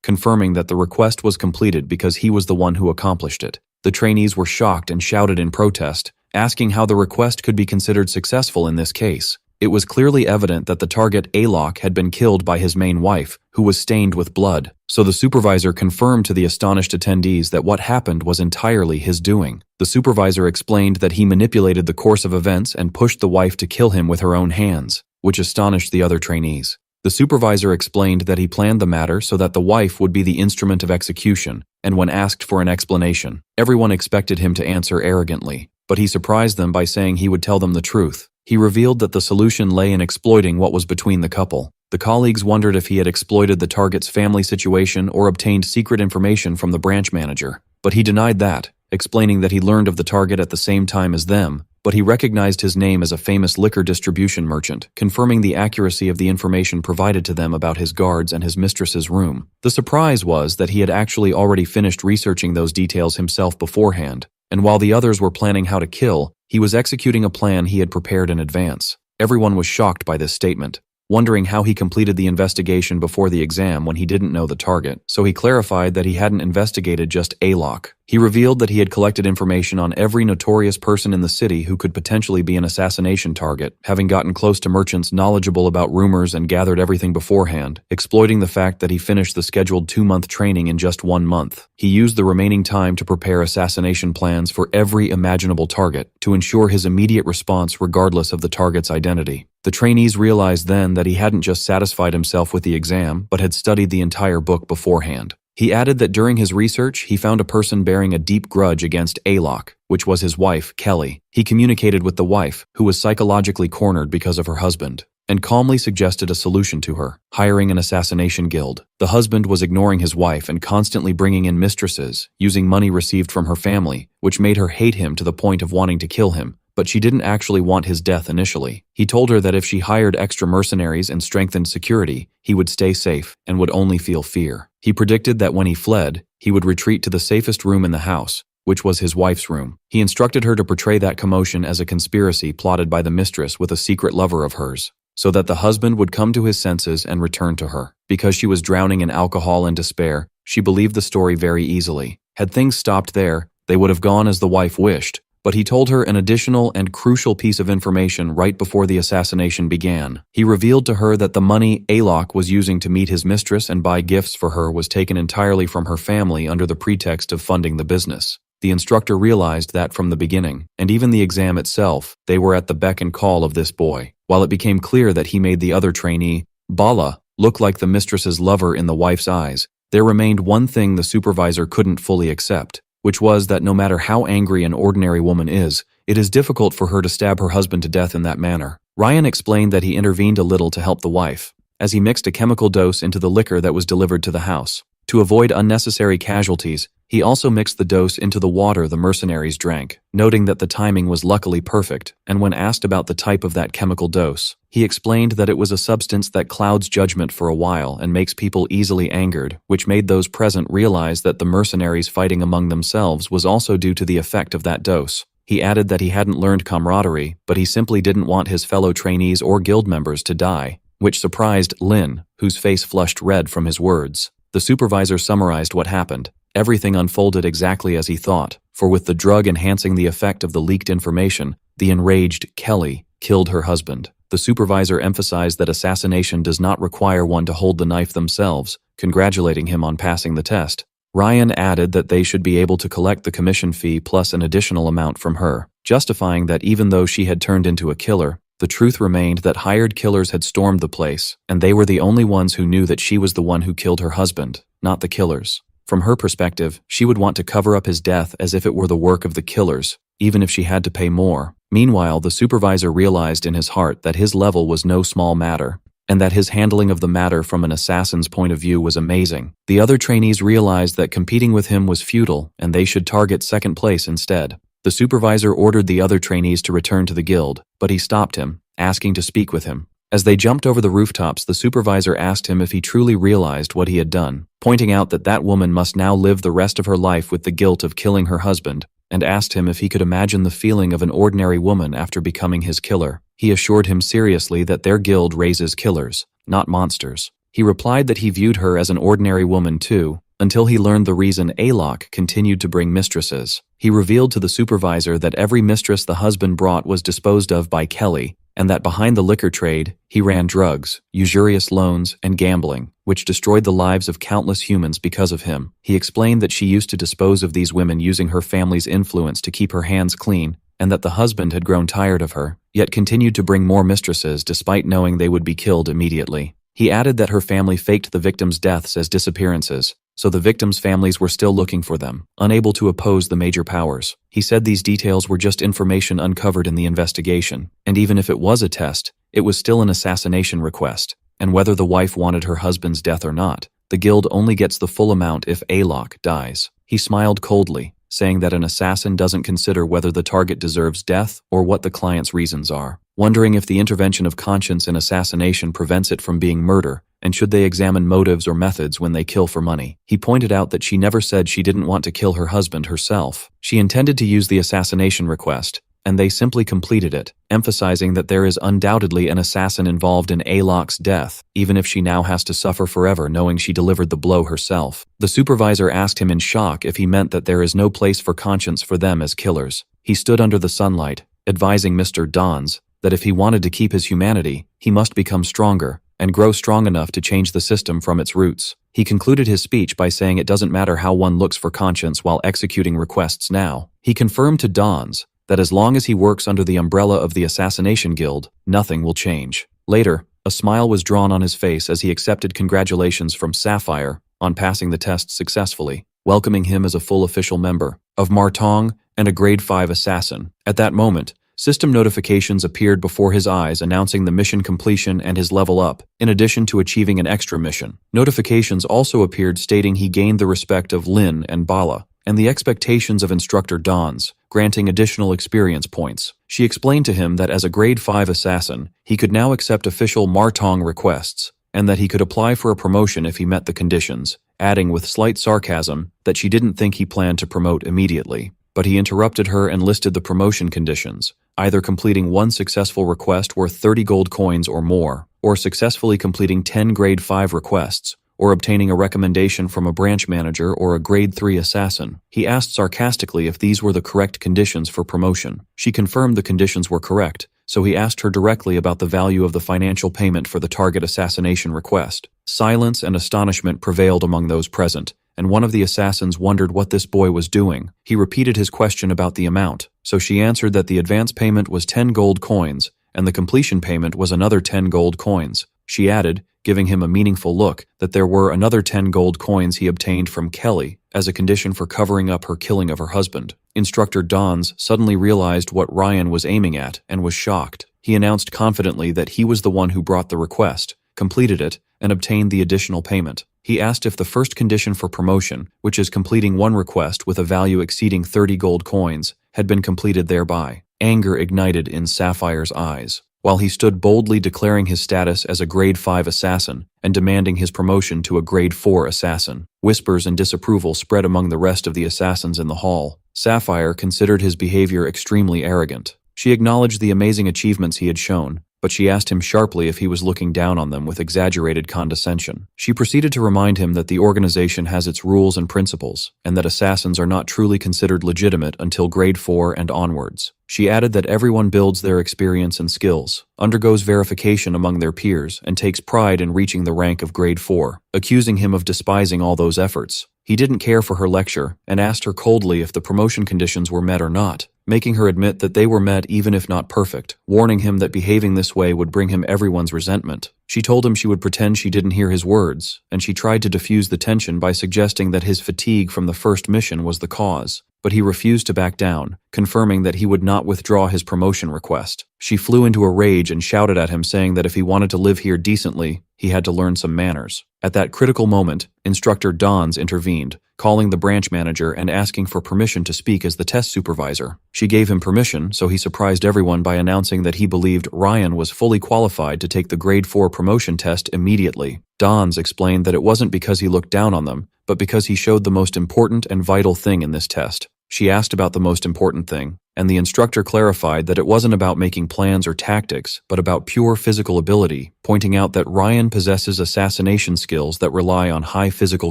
confirming that the request was completed because he was the one who accomplished it. The trainees were shocked and shouted in protest, asking how the request could be considered successful in this case. It was clearly evident that the target Alok had been killed by his main wife, who was stained with blood, so the supervisor confirmed to the astonished attendees that what happened was entirely his doing. The supervisor explained that he manipulated the course of events and pushed the wife to kill him with her own hands, which astonished the other trainees. The supervisor explained that he planned the matter so that the wife would be the instrument of execution, and when asked for an explanation, everyone expected him to answer arrogantly, but he surprised them by saying he would tell them the truth. He revealed that the solution lay in exploiting what was between the couple. The colleagues wondered if he had exploited the target's family situation or obtained secret information from the branch manager, but he denied that, explaining that he learned of the target at the same time as them, but he recognized his name as a famous liquor distribution merchant, confirming the accuracy of the information provided to them about his guards and his mistress's room. The surprise was that he had actually already finished researching those details himself beforehand, and while the others were planning how to kill, he was executing a plan he had prepared in advance. Everyone was shocked by this statement, wondering how he completed the investigation before the exam when he didn't know the target, so he clarified that he hadn't investigated just Alok. He revealed that he had collected information on every notorious person in the city who could potentially be an assassination target, having gotten close to merchants knowledgeable about rumors and gathered everything beforehand, exploiting the fact that he finished the scheduled 2-month training in just 1 month. He used the remaining time to prepare assassination plans for every imaginable target to ensure his immediate response regardless of the target's identity. The trainees realized then that he hadn't just satisfied himself with the exam, but had studied the entire book beforehand. He added that during his research, he found a person bearing a deep grudge against Alok, which was his wife, Kelly. He communicated with the wife, who was psychologically cornered because of her husband, and calmly suggested a solution to her, hiring an assassination guild. The husband was ignoring his wife and constantly bringing in mistresses, using money received from her family, which made her hate him to the point of wanting to kill him. But she didn't actually want his death initially. He told her that if she hired extra mercenaries and strengthened security, he would stay safe and would only feel fear. He predicted that when he fled, he would retreat to the safest room in the house, which was his wife's room. He instructed her to portray that commotion as a conspiracy plotted by the mistress with a secret lover of hers, so that the husband would come to his senses and return to her. Because she was drowning in alcohol and despair, she believed the story very easily. Had things stopped there, they would have gone as the wife wished. But he told her an additional and crucial piece of information right before the assassination began. He revealed to her that the money Alok was using to meet his mistress and buy gifts for her was taken entirely from her family under the pretext of funding the business. The instructor realized that from the beginning, and even the exam itself, they were at the beck and call of this boy. While it became clear that he made the other trainee, Bala, look like the mistress's lover in the wife's eyes, there remained one thing the supervisor couldn't fully accept, which was that no matter how angry an ordinary woman is, it is difficult for her to stab her husband to death in that manner. Ryan explained that he intervened a little to help the wife, as he mixed a chemical dose into the liquor that was delivered to the house. To avoid unnecessary casualties, he also mixed the dose into the water the mercenaries drank, noting that the timing was luckily perfect, and when asked about the type of that chemical dose, he explained that it was a substance that clouds judgment for a while and makes people easily angered, which made those present realize that the mercenaries fighting among themselves was also due to the effect of that dose. He added that he hadn't learned camaraderie, but he simply didn't want his fellow trainees or guild members to die, which surprised Lin, whose face flushed red from his words. The supervisor summarized what happened. Everything unfolded exactly as he thought, for with the drug enhancing the effect of the leaked information, the enraged Kelly killed her husband. The supervisor emphasized that assassination does not require one to hold the knife themselves, congratulating him on passing the test. Ryan added that they should be able to collect the commission fee plus an additional amount from her, justifying that even though she had turned into a killer, the truth remained that hired killers had stormed the place, and they were the only ones who knew that she was the one who killed her husband, not the killers. From her perspective, she would want to cover up his death as if it were the work of the killers, even if she had to pay more. Meanwhile, the supervisor realized in his heart that his level was no small matter, and that his handling of the matter from an assassin's point of view was amazing. The other trainees realized that competing with him was futile, and they should target second place instead. The supervisor ordered the other trainees to return to the guild, but he stopped him, asking to speak with him. As they jumped over the rooftops, the supervisor asked him if he truly realized what he had done, pointing out that that woman must now live the rest of her life with the guilt of killing her husband, and asked him if he could imagine the feeling of an ordinary woman after becoming his killer. He assured him seriously that their guild raises killers, not monsters. He replied that he viewed her as an ordinary woman too, until he learned the reason Alok continued to bring mistresses. He revealed to the supervisor that every mistress the husband brought was disposed of by Kelly, and that behind the liquor trade, he ran drugs, usurious loans, and gambling, which destroyed the lives of countless humans because of him. He explained that she used to dispose of these women using her family's influence to keep her hands clean, and that the husband had grown tired of her, yet continued to bring more mistresses despite knowing they would be killed immediately. He added that her family faked the victims' deaths as disappearances, so the victims' families were still looking for them, unable to oppose the major powers. He said these details were just information uncovered in the investigation, and even if it was a test, it was still an assassination request, and whether the wife wanted her husband's death or not, the guild only gets the full amount if Alok dies. He smiled coldly, saying that an assassin doesn't consider whether the target deserves death or what the client's reasons are. Wondering if the intervention of conscience in assassination prevents it from being murder, and should they examine motives or methods when they kill for money. He pointed out that she never said she didn't want to kill her husband herself. She intended to use the assassination request, and they simply completed it, emphasizing that there is undoubtedly an assassin involved in Alok's death, even if she now has to suffer forever knowing she delivered the blow herself. The supervisor asked him in shock if he meant that there is no place for conscience for them as killers. He stood under the sunlight, advising Mr. Dons that if he wanted to keep his humanity, he must become stronger, and grow strong enough to change the system from its roots. He concluded his speech by saying it doesn't matter how one looks for conscience while executing requests now. He confirmed to Dons that as long as he works under the umbrella of the Assassination Guild, nothing will change. Later, a smile was drawn on his face as he accepted congratulations from Sapphire on passing the test successfully, welcoming him as a full official member of Martong and a Grade 5 assassin. At that moment, system notifications appeared before his eyes announcing the mission completion and his level up, in addition to achieving an extra mission. Notifications also appeared stating he gained the respect of Lin and Bala, and the expectations of Instructor Dons, granting additional experience points. She explained to him that as a Grade 5 assassin, he could now accept official Martong requests, and that he could apply for a promotion if he met the conditions, adding with slight sarcasm that she didn't think he planned to promote immediately. But he interrupted her and listed the promotion conditions, either completing one successful request worth 30 gold coins or more, or successfully completing 10 Grade 5 requests, or obtaining a recommendation from a branch manager or a Grade 3 assassin. He asked sarcastically if these were the correct conditions for promotion. She confirmed the conditions were correct, so he asked her directly about the value of the financial payment for the target assassination request. Silence and astonishment prevailed among those present, and one of the assassins wondered what this boy was doing. He repeated his question about the amount, so she answered that the advance payment was 10 gold coins, and the completion payment was another 10 gold coins. She added, giving him a meaningful look, that there were another 10 gold coins he obtained from Kelly as a condition for covering up her killing of her husband. Instructor Dons suddenly realized what Ryan was aiming at and was shocked. He announced confidently that he was the one who brought the request, completed it, and obtained the additional payment. He asked if the first condition for promotion, which is completing one request with a value exceeding 30 gold coins, had been completed thereby. Anger ignited in Sapphire's eyes. While he stood boldly declaring his status as a grade 5 assassin and demanding his promotion to a grade 4 assassin, whispers and disapproval spread among the rest of the assassins in the hall. Sapphire considered his behavior extremely arrogant. She acknowledged the amazing achievements he had shown, but she asked him sharply if he was looking down on them with exaggerated condescension. She proceeded to remind him that the organization has its rules and principles, and that assassins are not truly considered legitimate until grade 4 and onwards. She added that everyone builds their experience and skills, undergoes verification among their peers, and takes pride in reaching the rank of grade 4, accusing him of despising all those efforts. He didn't care for her lecture and asked her coldly if the promotion conditions were met or not, making her admit that they were met even if not perfect, warning him that behaving this way would bring him everyone's resentment. She told him she would pretend she didn't hear his words, and she tried to diffuse the tension by suggesting that his fatigue from the first mission was the cause, but he refused to back down, confirming that he would not withdraw his promotion request. She flew into a rage and shouted at him, saying that if he wanted to live here decently, he had to learn some manners. At that critical moment, Instructor Dons intervened, calling the branch manager and asking for permission to speak as the test supervisor. She gave him permission, so he surprised everyone by announcing that he believed Ryan was fully qualified to take the grade 4 promotion test immediately. Dons explained that it wasn't because he looked down on them, but because he showed the most important and vital thing in this test. She asked about the most important thing, and the instructor clarified that it wasn't about making plans or tactics, but about pure physical ability, pointing out that Ryan possesses assassination skills that rely on high physical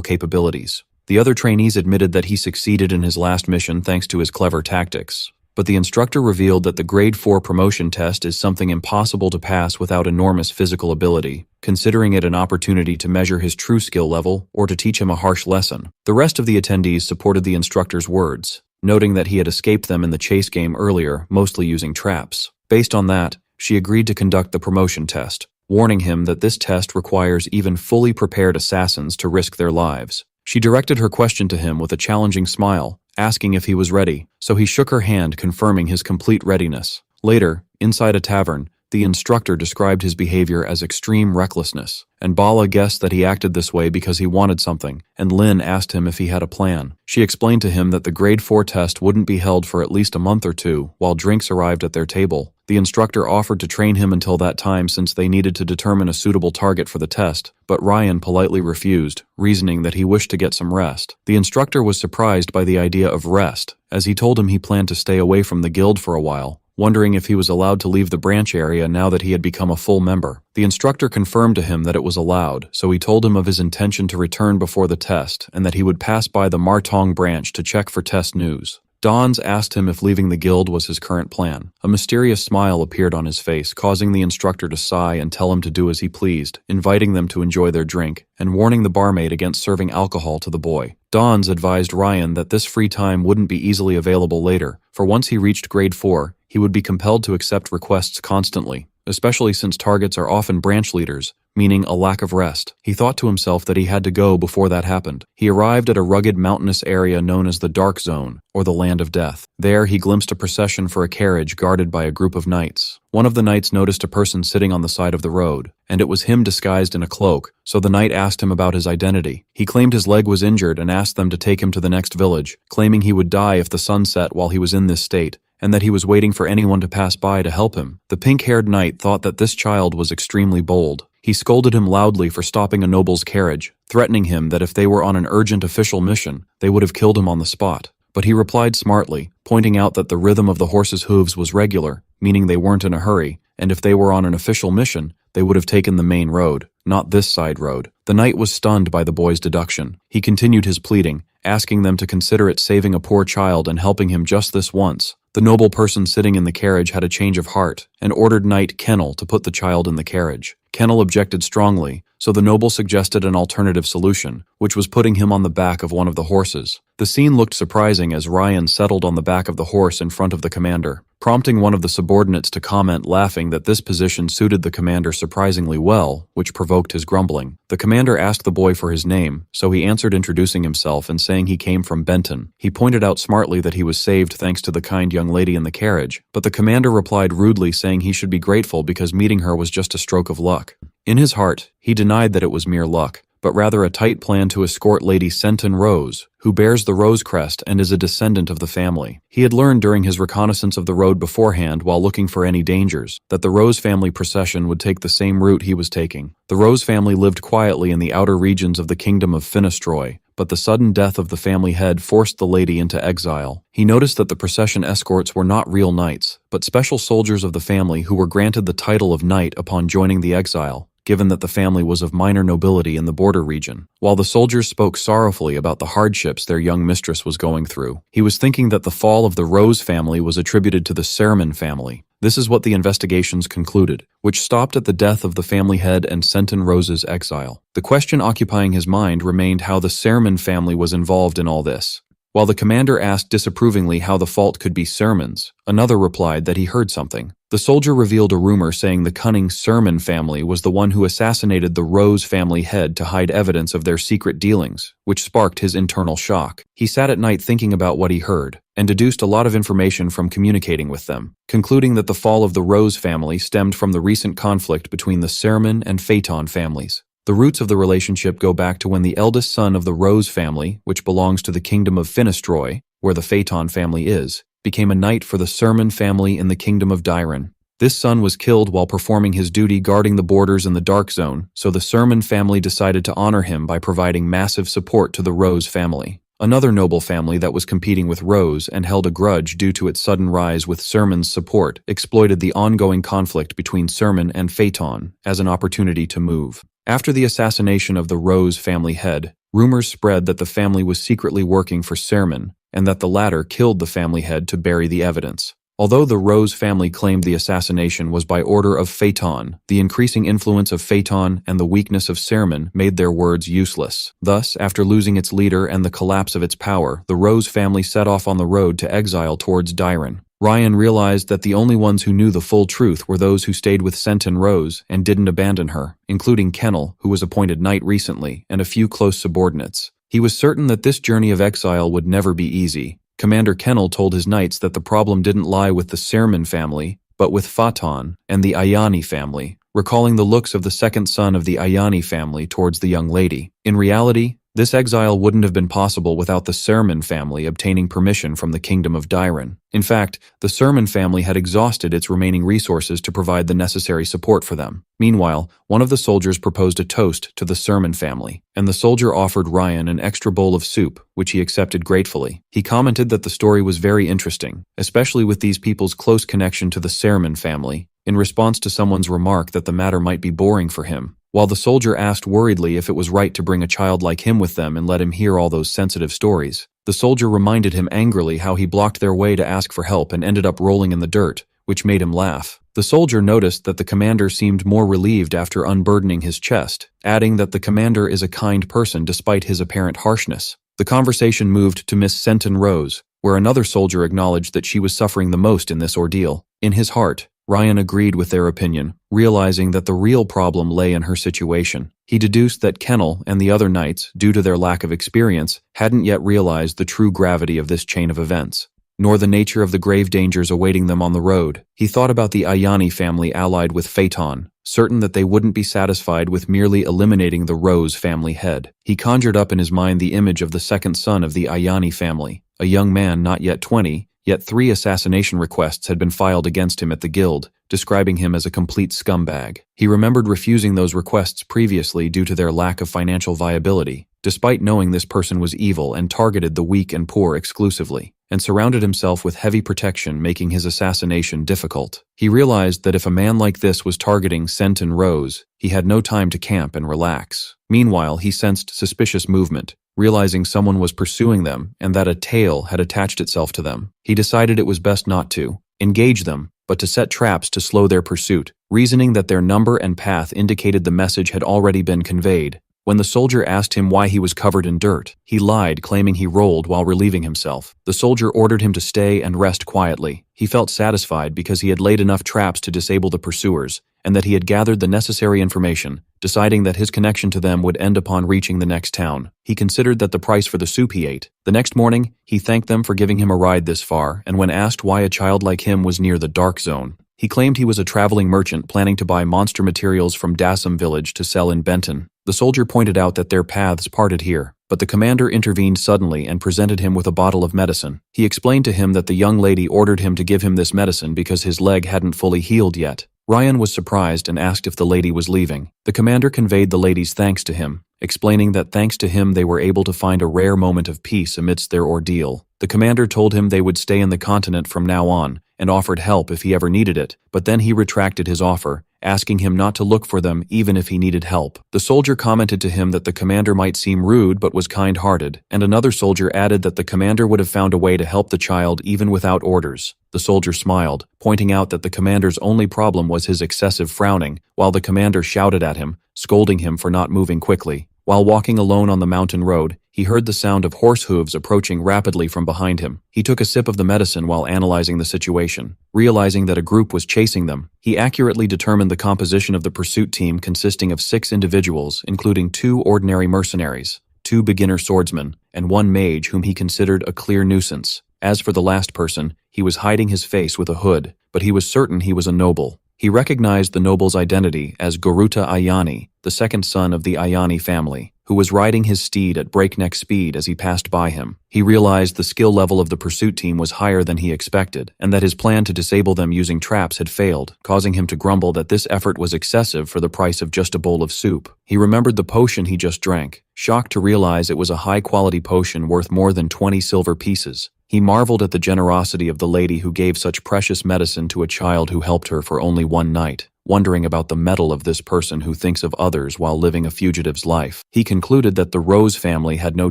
capabilities. The other trainees admitted that he succeeded in his last mission thanks to his clever tactics. But the instructor revealed that the grade 4 promotion test is something impossible to pass without enormous physical ability, considering it an opportunity to measure his true skill level or to teach him a harsh lesson. The rest of the attendees supported the instructor's words, noting that he had escaped them in the chase game earlier, mostly using traps. Based on that, she agreed to conduct the promotion test, warning him that this test requires even fully prepared assassins to risk their lives. She directed her question to him with a challenging smile, asking if he was ready, so he shook her hand, confirming his complete readiness. Later, inside a tavern, the instructor described his behavior as extreme recklessness, and Bala guessed that he acted this way because he wanted something, and Lin asked him if he had a plan. She explained to him that the grade 4 test wouldn't be held for at least a month or two while drinks arrived at their table. The instructor offered to train him until that time since they needed to determine a suitable target for the test, but Ryan politely refused, reasoning that he wished to get some rest. The instructor was surprised by the idea of rest, as he told him he planned to stay away from the guild for a while, wondering if he was allowed to leave the branch area now that he had become a full member. The instructor confirmed to him that it was allowed, so he told him of his intention to return before the test and that he would pass by the Martong branch to check for test news. Dons asked him if leaving the guild was his current plan. A mysterious smile appeared on his face, causing the instructor to sigh and tell him to do as he pleased, inviting them to enjoy their drink, and warning the barmaid against serving alcohol to the boy. Dons advised Ryan that this free time wouldn't be easily available later, for once he reached grade 4, he would be compelled to accept requests constantly, especially since targets are often branch leaders, meaning a lack of rest. He thought to himself that he had to go before that happened. He arrived at a rugged mountainous area known as the Dark Zone, or the Land of Death. There he glimpsed a procession for a carriage guarded by a group of knights. One of the knights noticed a person sitting on the side of the road, and it was him disguised in a cloak, so the knight asked him about his identity. He claimed his leg was injured and asked them to take him to the next village, claiming he would die if the sun set while he was in this state, and that he was waiting for anyone to pass by to help him. The pink-haired knight thought that this child was extremely bold. He scolded him loudly for stopping a noble's carriage, threatening him that if they were on an urgent official mission, they would have killed him on the spot. But he replied smartly, pointing out that the rhythm of the horse's hooves was regular, meaning they weren't in a hurry, and if they were on an official mission, they would have taken the main road, not this side road. The knight was stunned by the boy's deduction. He continued his pleading, asking them to consider it saving a poor child and helping him just this once. The noble person sitting in the carriage had a change of heart and ordered Knight Kennel to put the child in the carriage. Kennel objected strongly, so the noble suggested an alternative solution, which was putting him on the back of one of the horses. The scene looked surprising as Ryan settled on the back of the horse in front of the commander, prompting one of the subordinates to comment, laughing that this position suited the commander surprisingly well, which provoked his grumbling. The commander asked the boy for his name, so he answered, introducing himself and saying he came from Benton. He pointed out smartly that he was saved thanks to the kind young lady in the carriage, but the commander replied rudely, saying he should be grateful because meeting her was just a stroke of luck. In his heart, he denied that it was mere luck, but rather a tight plan to escort Lady Senton Rose, who bears the Rose crest and is a descendant of the family. He had learned during his reconnaissance of the road beforehand, while looking for any dangers, that the Rose family procession would take the same route he was taking. The Rose family lived quietly in the outer regions of the kingdom of Finestroy, but the sudden death of the family head forced the lady into exile. He noticed that the procession escorts were not real knights, but special soldiers of the family who were granted the title of knight upon joining the exile, given that the family was of minor nobility in the border region. While the soldiers spoke sorrowfully about the hardships their young mistress was going through, he was thinking that the fall of the Rose family was attributed to the Sermon family. This is what the investigations concluded, which stopped at the death of the family head and Senton Rose's exile. The question occupying his mind remained how the Sermon family was involved in all this. While the commander asked disapprovingly how the fault could be Sermon's, another replied that he heard something. The soldier revealed a rumor saying the cunning Sermon family was the one who assassinated the Rose family head to hide evidence of their secret dealings, which sparked his internal shock. He sat at night thinking about what he heard, and deduced a lot of information from communicating with them, concluding that the fall of the Rose family stemmed from the recent conflict between the Sermon and Phaeton families. The roots of the relationship go back to when the eldest son of the Rose family, which belongs to the kingdom of Finestroy, where the Phaeton family is, became a knight for the Sermon family in the kingdom of Dyron. This son was killed while performing his duty guarding the borders in the Dark Zone, so the Sermon family decided to honor him by providing massive support to the Rose family. Another noble family that was competing with Rose and held a grudge due to its sudden rise with Sermon's support exploited the ongoing conflict between Sermon and Phaeton as an opportunity to move. After the assassination of the Rose family head, rumors spread that the family was secretly working for Sermon, and that the latter killed the family head to bury the evidence. Although the Rose family claimed the assassination was by order of Phaeton, the increasing influence of Phaeton and the weakness of Sermon made their words useless. Thus, after losing its leader and the collapse of its power, the Rose family set off on the road to exile towards Dyron. Ryan realized that the only ones who knew the full truth were those who stayed with Senton Rose and didn't abandon her, including Kennel, who was appointed knight recently, and a few close subordinates. He was certain that this journey of exile would never be easy. Commander Kennel told his knights that the problem didn't lie with the Sermon family, but with Phaeton and the Ayani family, recalling the looks of the second son of the Ayani family towards the young lady. In reality, this exile wouldn't have been possible without the Sermon family obtaining permission from the kingdom of Dyron. In fact, the Sermon family had exhausted its remaining resources to provide the necessary support for them. Meanwhile, one of the soldiers proposed a toast to the Sermon family, and the soldier offered Ryan an extra bowl of soup, which he accepted gratefully. He commented that the story was very interesting, especially with these people's close connection to the Sermon family, in response to someone's remark that the matter might be boring for him. While the soldier asked worriedly if it was right to bring a child like him with them and let him hear all those sensitive stories, the soldier reminded him angrily how he blocked their way to ask for help and ended up rolling in the dirt, which made him laugh. The soldier noticed that the commander seemed more relieved after unburdening his chest, adding that the commander is a kind person despite his apparent harshness. The conversation moved to Miss Senton Rose, where another soldier acknowledged that she was suffering the most in this ordeal. In his heart, Ryan agreed with their opinion, realizing that the real problem lay in her situation. He deduced that Kennel and the other knights, due to their lack of experience, hadn't yet realized the true gravity of this chain of events, nor the nature of the grave dangers awaiting them on the road. He thought about the Ayani family allied with Phaeton, certain that they wouldn't be satisfied with merely eliminating the Rose family head. He conjured up in his mind the image of the second son of the Ayani family, a young man not yet 20, yet 3 assassination requests had been filed against him at the guild, describing him as a complete scumbag. He remembered refusing those requests previously due to their lack of financial viability, despite knowing this person was evil and targeted the weak and poor exclusively, and surrounded himself with heavy protection, making his assassination difficult. He realized that if a man like this was targeting Senton Rose, he had no time to camp and relax. Meanwhile, he sensed suspicious movement, realizing someone was pursuing them and that a tail had attached itself to them. He decided it was best not to engage them, but to set traps to slow their pursuit, reasoning that their number and path indicated the message had already been conveyed. When the soldier asked him why he was covered in dirt, he lied, claiming he rolled while relieving himself. The soldier ordered him to stay and rest quietly. He felt satisfied because he had laid enough traps to disable the pursuers, and that he had gathered the necessary information, deciding that his connection to them would end upon reaching the next town. He considered that the price for the soup he ate. The next morning, he thanked them for giving him a ride this far, and when asked why a child like him was near the dark zone, he claimed he was a traveling merchant planning to buy monster materials from Dassam village to sell in Benton. The soldier pointed out that their paths parted here, but the commander intervened suddenly and presented him with a bottle of medicine. He explained to him that the young lady ordered him to give him this medicine because his leg hadn't fully healed yet. Ryan was surprised and asked if the lady was leaving. The commander conveyed the lady's thanks to him, explaining that thanks to him they were able to find a rare moment of peace amidst their ordeal. The commander told him they would stay in the continent from now on, and offered help if he ever needed it, but then he retracted his offer, asking him not to look for them even if he needed help. The soldier commented to him that the commander might seem rude but was kind-hearted, and another soldier added that the commander would have found a way to help the child even without orders. The soldier smiled, pointing out that the commander's only problem was his excessive frowning, while the commander shouted at him, scolding him for not moving quickly. While walking alone on the mountain road, he heard the sound of horse hooves approaching rapidly from behind him. He took a sip of the medicine while analyzing the situation. Realizing that a group was chasing them, he accurately determined the composition of the pursuit team consisting of 6 individuals, including 2 ordinary mercenaries, 2 beginner swordsmen, and 1 mage whom he considered a clear nuisance. As for the last person, he was hiding his face with a hood, but he was certain he was a noble. He recognized the noble's identity as Garuta Ayani, the second son of the Ayani family, who was riding his steed at breakneck speed as he passed by him. He realized the skill level of the pursuit team was higher than he expected, and that his plan to disable them using traps had failed, causing him to grumble that this effort was excessive for the price of just a bowl of soup. He remembered the potion he just drank, shocked to realize it was a high-quality potion worth more than 20 silver pieces. He marveled at the generosity of the lady who gave such precious medicine to a child who helped her for only 1 night, wondering about the mettle of this person who thinks of others while living a fugitive's life. He concluded that the Rose family had no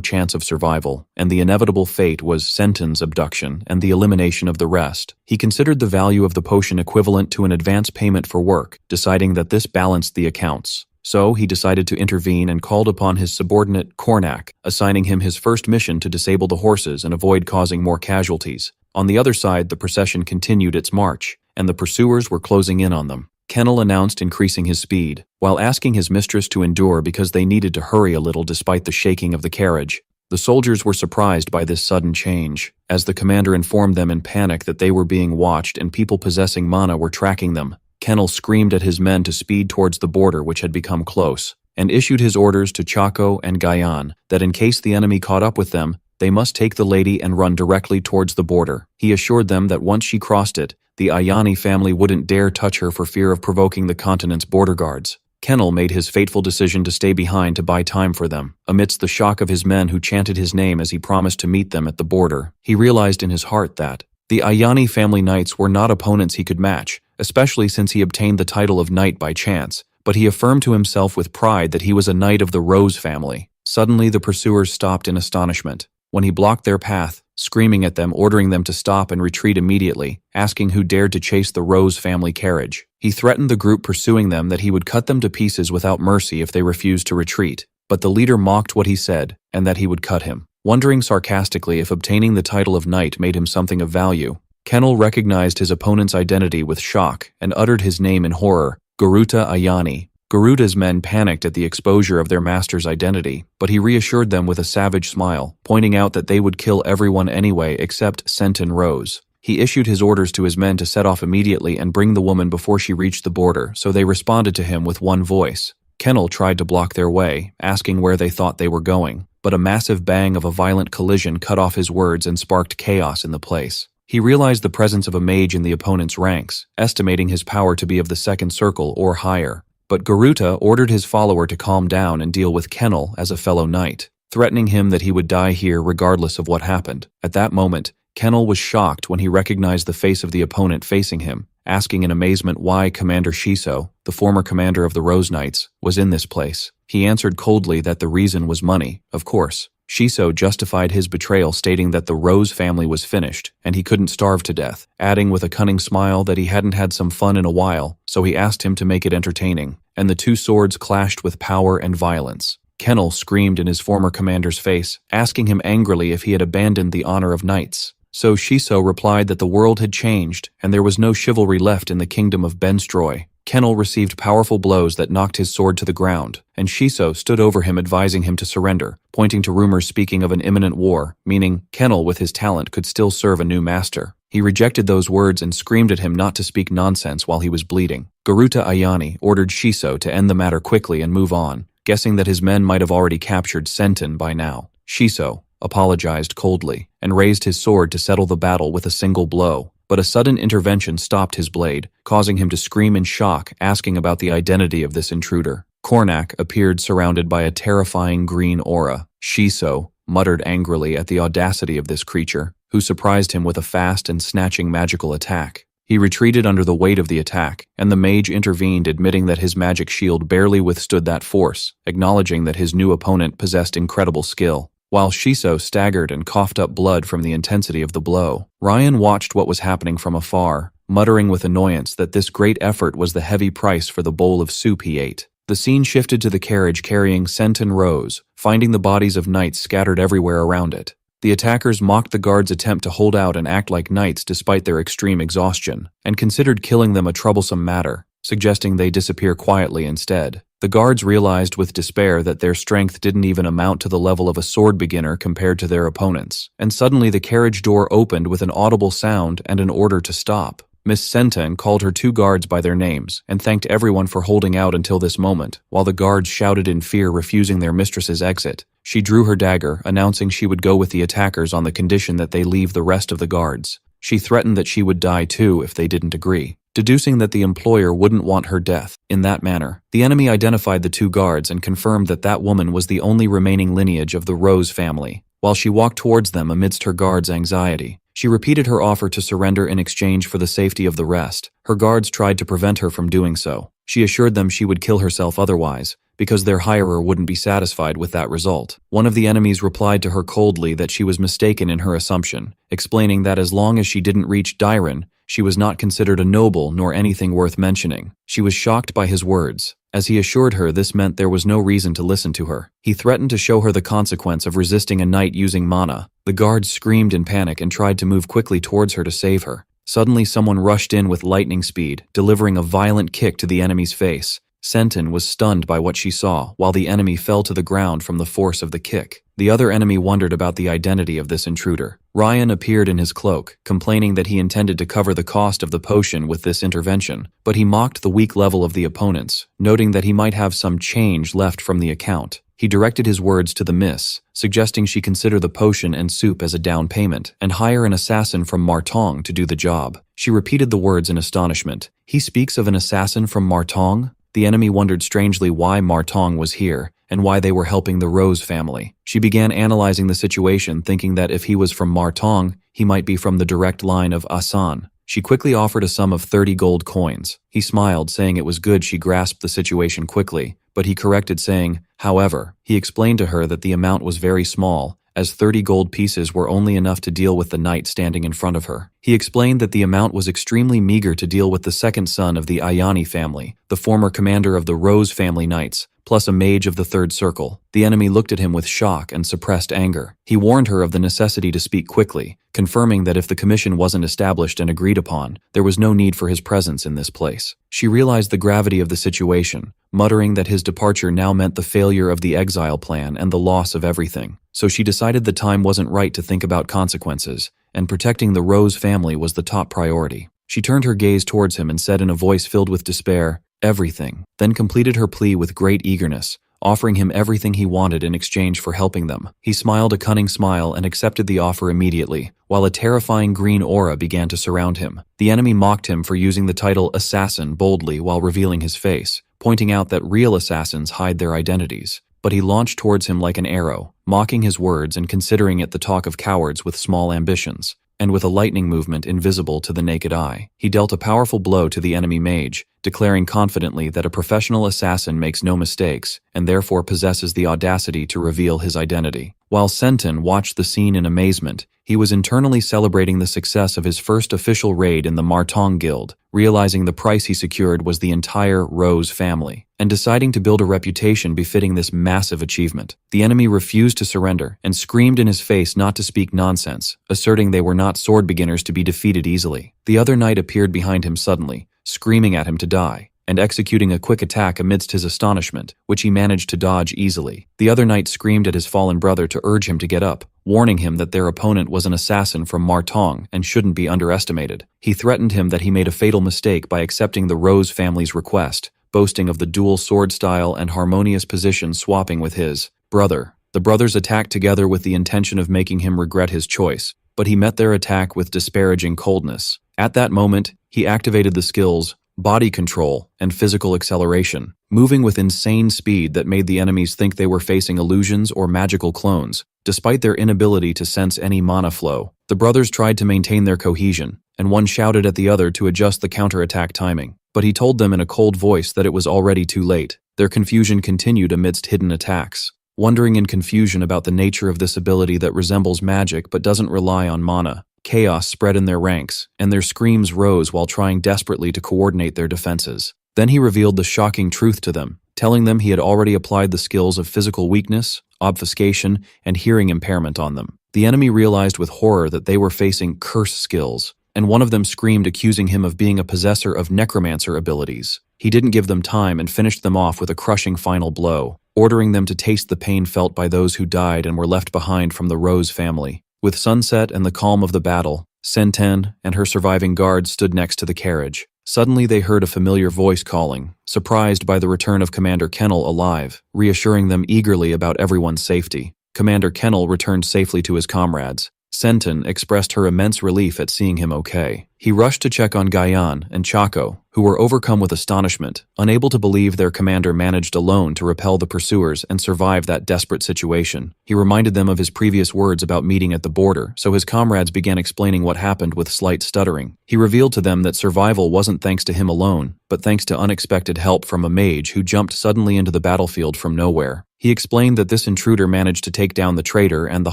chance of survival, and the inevitable fate was Senton's abduction and the elimination of the rest. He considered the value of the potion equivalent to an advance payment for work, deciding that this balanced the accounts. So he decided to intervene and called upon his subordinate, Kornak, assigning him his first mission to disable the horses and avoid causing more casualties. On the other side, the procession continued its march, and the pursuers were closing in on them. Kennel announced increasing his speed, while asking his mistress to endure because they needed to hurry a little despite the shaking of the carriage. The soldiers were surprised by this sudden change, as the commander informed them in panic that they were being watched and people possessing mana were tracking them. Kennel screamed at his men to speed towards the border, which had become close, and issued his orders to Chaco and Gayan that in case the enemy caught up with them, they must take the lady and run directly towards the border. He assured them that once she crossed it, the Ayani family wouldn't dare touch her for fear of provoking the continent's border guards. Kennel made his fateful decision to stay behind to buy time for them. Amidst the shock of his men who chanted his name as he promised to meet them at the border, he realized in his heart that the Ayani family knights were not opponents he could match, especially since he obtained the title of knight by chance, but he affirmed to himself with pride that he was a knight of the Rose family. Suddenly the pursuers stopped in astonishment, when he blocked their path, screaming at them, ordering them to stop and retreat immediately, asking who dared to chase the Rose family carriage. He threatened the group pursuing them that he would cut them to pieces without mercy if they refused to retreat, but the leader mocked what he said, and that he would cut him. Wondering sarcastically if obtaining the title of knight made him something of value, Kennel recognized his opponent's identity with shock and uttered his name in horror, Garuta Ayani. Garuta's men panicked at the exposure of their master's identity, but he reassured them with a savage smile, pointing out that they would kill everyone anyway except Senton Rose. He issued his orders to his men to set off immediately and bring the woman before she reached the border, so they responded to him with one voice. Kennel tried to block their way, asking where they thought they were going, but a massive bang of a violent collision cut off his words and sparked chaos in the place. He realized the presence of a mage in the opponent's ranks, estimating his power to be of the second circle or higher. But Garuta ordered his follower to calm down and deal with Kennel as a fellow knight, threatening him that he would die here regardless of what happened. At that moment, Kennel was shocked when he recognized the face of the opponent facing him, asking in amazement why Commander Shiso, the former commander of the Rose Knights, was in this place. He answered coldly that the reason was money, of course. Shiso justified his betrayal, stating that the Rose family was finished, and he couldn't starve to death, adding with a cunning smile that he hadn't had some fun in a while, so he asked him to make it entertaining, and the two swords clashed with power and violence. Kennel screamed in his former commander's face, asking him angrily if he had abandoned the honor of knights. So Shiso replied that the world had changed, and there was no chivalry left in the kingdom of Benstroy. Kennel received powerful blows that knocked his sword to the ground, and Shiso stood over him advising him to surrender, pointing to rumors speaking of an imminent war, meaning Kennel with his talent could still serve a new master. He rejected those words and screamed at him not to speak nonsense while he was bleeding. Garuta Ayani ordered Shiso to end the matter quickly and move on, guessing that his men might have already captured Senton by now. Shiso apologized coldly and raised his sword to settle the battle with a single blow, but a sudden intervention stopped his blade, causing him to scream in shock, asking about the identity of this intruder. Cornac appeared surrounded by a terrifying green aura. Shiso muttered angrily at the audacity of this creature, who surprised him with a fast and snatching magical attack. He retreated under the weight of the attack, and the mage intervened, admitting that his magic shield barely withstood that force, acknowledging that his new opponent possessed incredible skill. While Shiso staggered and coughed up blood from the intensity of the blow, Ryan watched what was happening from afar, muttering with annoyance that this great effort was the heavy price for the bowl of soup he ate. The scene shifted to the carriage carrying Senton Rose, finding the bodies of knights scattered everywhere around it. The attackers mocked the guards' attempt to hold out and act like knights despite their extreme exhaustion, and considered killing them a troublesome matter, suggesting they disappear quietly instead. The guards realized with despair that their strength didn't even amount to the level of a sword beginner compared to their opponents, and suddenly the carriage door opened with an audible sound and an order to stop. Miss Senton called her two guards by their names and thanked everyone for holding out until this moment, while the guards shouted in fear, refusing their mistress's exit. She drew her dagger, announcing she would go with the attackers on the condition that they leave the rest of the guards. She threatened that she would die too if they didn't agree, deducing that the employer wouldn't want her death. In that manner, the enemy identified the two guards and confirmed that that woman was the only remaining lineage of the Rose family. While she walked towards them amidst her guards' anxiety, she repeated her offer to surrender in exchange for the safety of the rest. Her guards tried to prevent her from doing so. She assured them she would kill herself otherwise, because their hirer wouldn't be satisfied with that result. One of the enemies replied to her coldly that she was mistaken in her assumption, explaining that as long as she didn't reach Dairon, she was not considered a noble nor anything worth mentioning. She was shocked by his words, as he assured her this meant there was no reason to listen to her. He threatened to show her the consequence of resisting a knight using mana. The guards screamed in panic and tried to move quickly towards her to save her. Suddenly someone rushed in with lightning speed, delivering a violent kick to the enemy's face. Senton was stunned by what she saw, while the enemy fell to the ground from the force of the kick. The other enemy wondered about the identity of this intruder. Ryan appeared in his cloak, complaining that he intended to cover the cost of the potion with this intervention, but he mocked the weak level of the opponents, noting that he might have some change left from the account. He directed his words to the miss, suggesting she consider the potion and soup as a down payment and hire an assassin from Martong to do the job. She repeated the words in astonishment. He speaks of an assassin from Martong? The enemy wondered strangely why Martong was here and why they were helping the Rose family. She began analyzing the situation, thinking that if he was from Martong, he might be from the direct line of Asan. She quickly offered a sum of 30 gold coins. He smiled, saying it was good she grasped the situation quickly, but he corrected, saying, however, he explained to her that the amount was very small, as 30 gold pieces were only enough to deal with the knight standing in front of her. He explained that the amount was extremely meager to deal with the second son of the Ayani family, the former commander of the Rose family knights, plus a mage of the third circle. The enemy looked at him with shock and suppressed anger. He warned her of the necessity to speak quickly, confirming that if the commission wasn't established and agreed upon, there was no need for his presence in this place. She realized the gravity of the situation, muttering that his departure now meant the failure of the exile plan and the loss of everything. So she decided the time wasn't right to think about consequences, and protecting the Rose family was the top priority. She turned her gaze towards him and said in a voice filled with despair, everything, then completed her plea with great eagerness, offering him everything he wanted in exchange for helping them. He smiled a cunning smile and accepted the offer immediately, while a terrifying green aura began to surround him. The enemy mocked him for using the title assassin boldly while revealing his face, pointing out that real assassins hide their identities. But he launched towards him like an arrow, mocking his words and considering it the talk of cowards with small ambitions. And with a lightning movement invisible to the naked eye, he dealt a powerful blow to the enemy mage, declaring confidently that a professional assassin makes no mistakes and therefore possesses the audacity to reveal his identity. While Senton watched the scene in amazement, he was internally celebrating the success of his first official raid in the Martong Guild, realizing the price he secured was the entire Rose family, and deciding to build a reputation befitting this massive achievement. The enemy refused to surrender and screamed in his face not to speak nonsense, asserting they were not sword beginners to be defeated easily. The other knight appeared behind him suddenly, screaming at him to die, and executing a quick attack amidst his astonishment, which he managed to dodge easily. The other knight screamed at his fallen brother to urge him to get up, warning him that their opponent was an assassin from Martong and shouldn't be underestimated. He threatened him that he made a fatal mistake by accepting the Rose family's request, boasting of the dual sword style and harmonious position swapping with his brother. The brothers attacked together with the intention of making him regret his choice, but he met their attack with disparaging coldness. At that moment, he activated the skills body control, and physical acceleration, moving with insane speed that made the enemies think they were facing illusions or magical clones. Despite their inability to sense any mana flow, the brothers tried to maintain their cohesion, and one shouted at the other to adjust the counterattack timing. But he told them in a cold voice that it was already too late. Their confusion continued amidst hidden attacks. Wondering in confusion about the nature of this ability that resembles magic but doesn't rely on mana, chaos spread in their ranks, and their screams rose while trying desperately to coordinate their defenses. Then he revealed the shocking truth to them, telling them he had already applied the skills of physical weakness, obfuscation, and hearing impairment on them. The enemy realized with horror that they were facing curse skills, and one of them screamed, accusing him of being a possessor of necromancer abilities. He didn't give them time and finished them off with a crushing final blow, ordering them to taste the pain felt by those who died and were left behind from the Rose family. With sunset and the calm of the battle, Senten and her surviving guards stood next to the carriage. Suddenly they heard a familiar voice calling, surprised by the return of Commander Kennel alive, reassuring them eagerly about everyone's safety. Commander Kennel returned safely to his comrades. Senten expressed her immense relief at seeing him okay. He rushed to check on Gayan and Chaco, who were overcome with astonishment, unable to believe their commander managed alone to repel the pursuers and survive that desperate situation. He reminded them of his previous words about meeting at the border, so his comrades began explaining what happened with slight stuttering. He revealed to them that survival wasn't thanks to him alone, but thanks to unexpected help from a mage who jumped suddenly into the battlefield from nowhere. He explained that this intruder managed to take down the traitor and the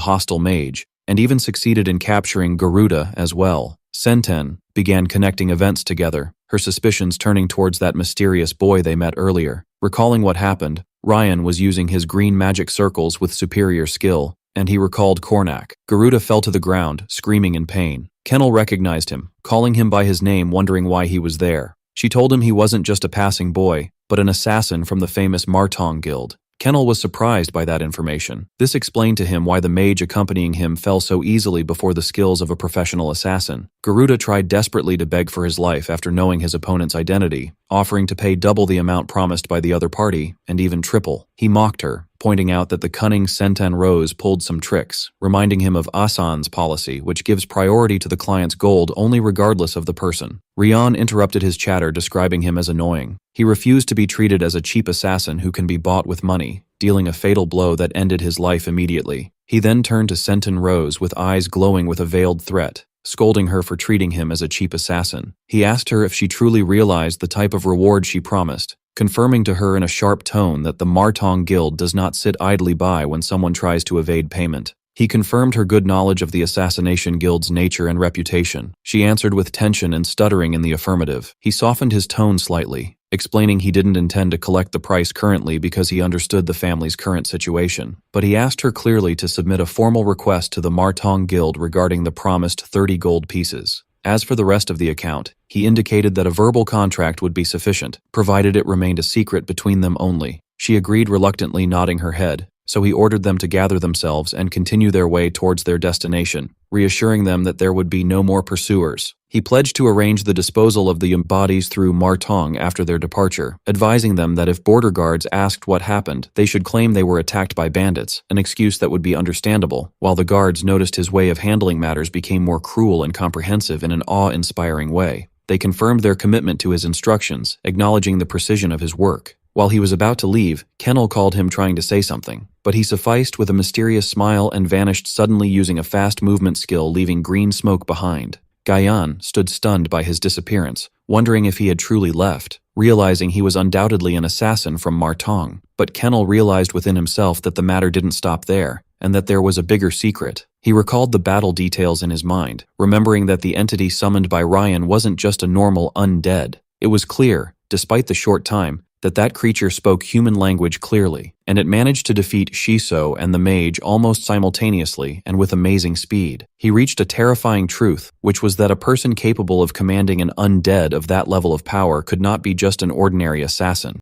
hostile mage, and even succeeded in capturing Garuda as well. Senten began connecting events together, her suspicions turning towards that mysterious boy they met earlier. Recalling what happened, Ryan was using his green magic circles with superior skill, and he recalled Kornak. Garuda fell to the ground, screaming in pain. Kennel recognized him, calling him by his name, wondering why he was there. She told him he wasn't just a passing boy, but an assassin from the famous Martong Guild. Kennel was surprised by that information. This explained to him why the mage accompanying him fell so easily before the skills of a professional assassin. Garuda tried desperately to beg for his life after knowing his opponent's identity, offering to pay double the amount promised by the other party, and even triple. He mocked her, pointing out that the cunning Senten Rose pulled some tricks, reminding him of Asan's policy, which gives priority to the client's gold only regardless of the person. Rian interrupted his chatter, describing him as annoying. He refused to be treated as a cheap assassin who can be bought with money, dealing a fatal blow that ended his life immediately. He then turned to Senten Rose with eyes glowing with a veiled threat, scolding her for treating him as a cheap assassin. He asked her if she truly realized the type of reward she promised, confirming to her in a sharp tone that the Martong Guild does not sit idly by when someone tries to evade payment. He confirmed her good knowledge of the Assassination Guild's nature and reputation. She answered with tension and stuttering in the affirmative. He softened his tone slightly, explaining he didn't intend to collect the price currently because he understood the family's current situation. But he asked her clearly to submit a formal request to the Martong Guild regarding the promised 30 gold pieces. As for the rest of the account, he indicated that a verbal contract would be sufficient, provided it remained a secret between them only. She agreed reluctantly, nodding her head, so he ordered them to gather themselves and continue their way towards their destination, reassuring them that there would be no more pursuers. He pledged to arrange the disposal of the bodies through Martong after their departure, advising them that if border guards asked what happened, they should claim they were attacked by bandits, an excuse that would be understandable. While the guards noticed his way of handling matters became more cruel and comprehensive in an awe-inspiring way, they confirmed their commitment to his instructions, acknowledging the precision of his work. While he was about to leave, Kennel called him, trying to say something, but he sufficed with a mysterious smile and vanished suddenly using a fast movement skill, leaving green smoke behind. Gayan stood stunned by his disappearance, wondering if he had truly left, realizing he was undoubtedly an assassin from Martong. But Kennel realized within himself that the matter didn't stop there. and that there was a bigger secret. He recalled the battle details in his mind, remembering that the entity summoned by Ryan wasn't just a normal undead. It was clear, despite the short time, that creature spoke human language clearly, and it managed to defeat Shiso and the mage almost simultaneously and with amazing speed. He reached a terrifying truth, which was that a person capable of commanding an undead of that level of power could not be just an ordinary assassin.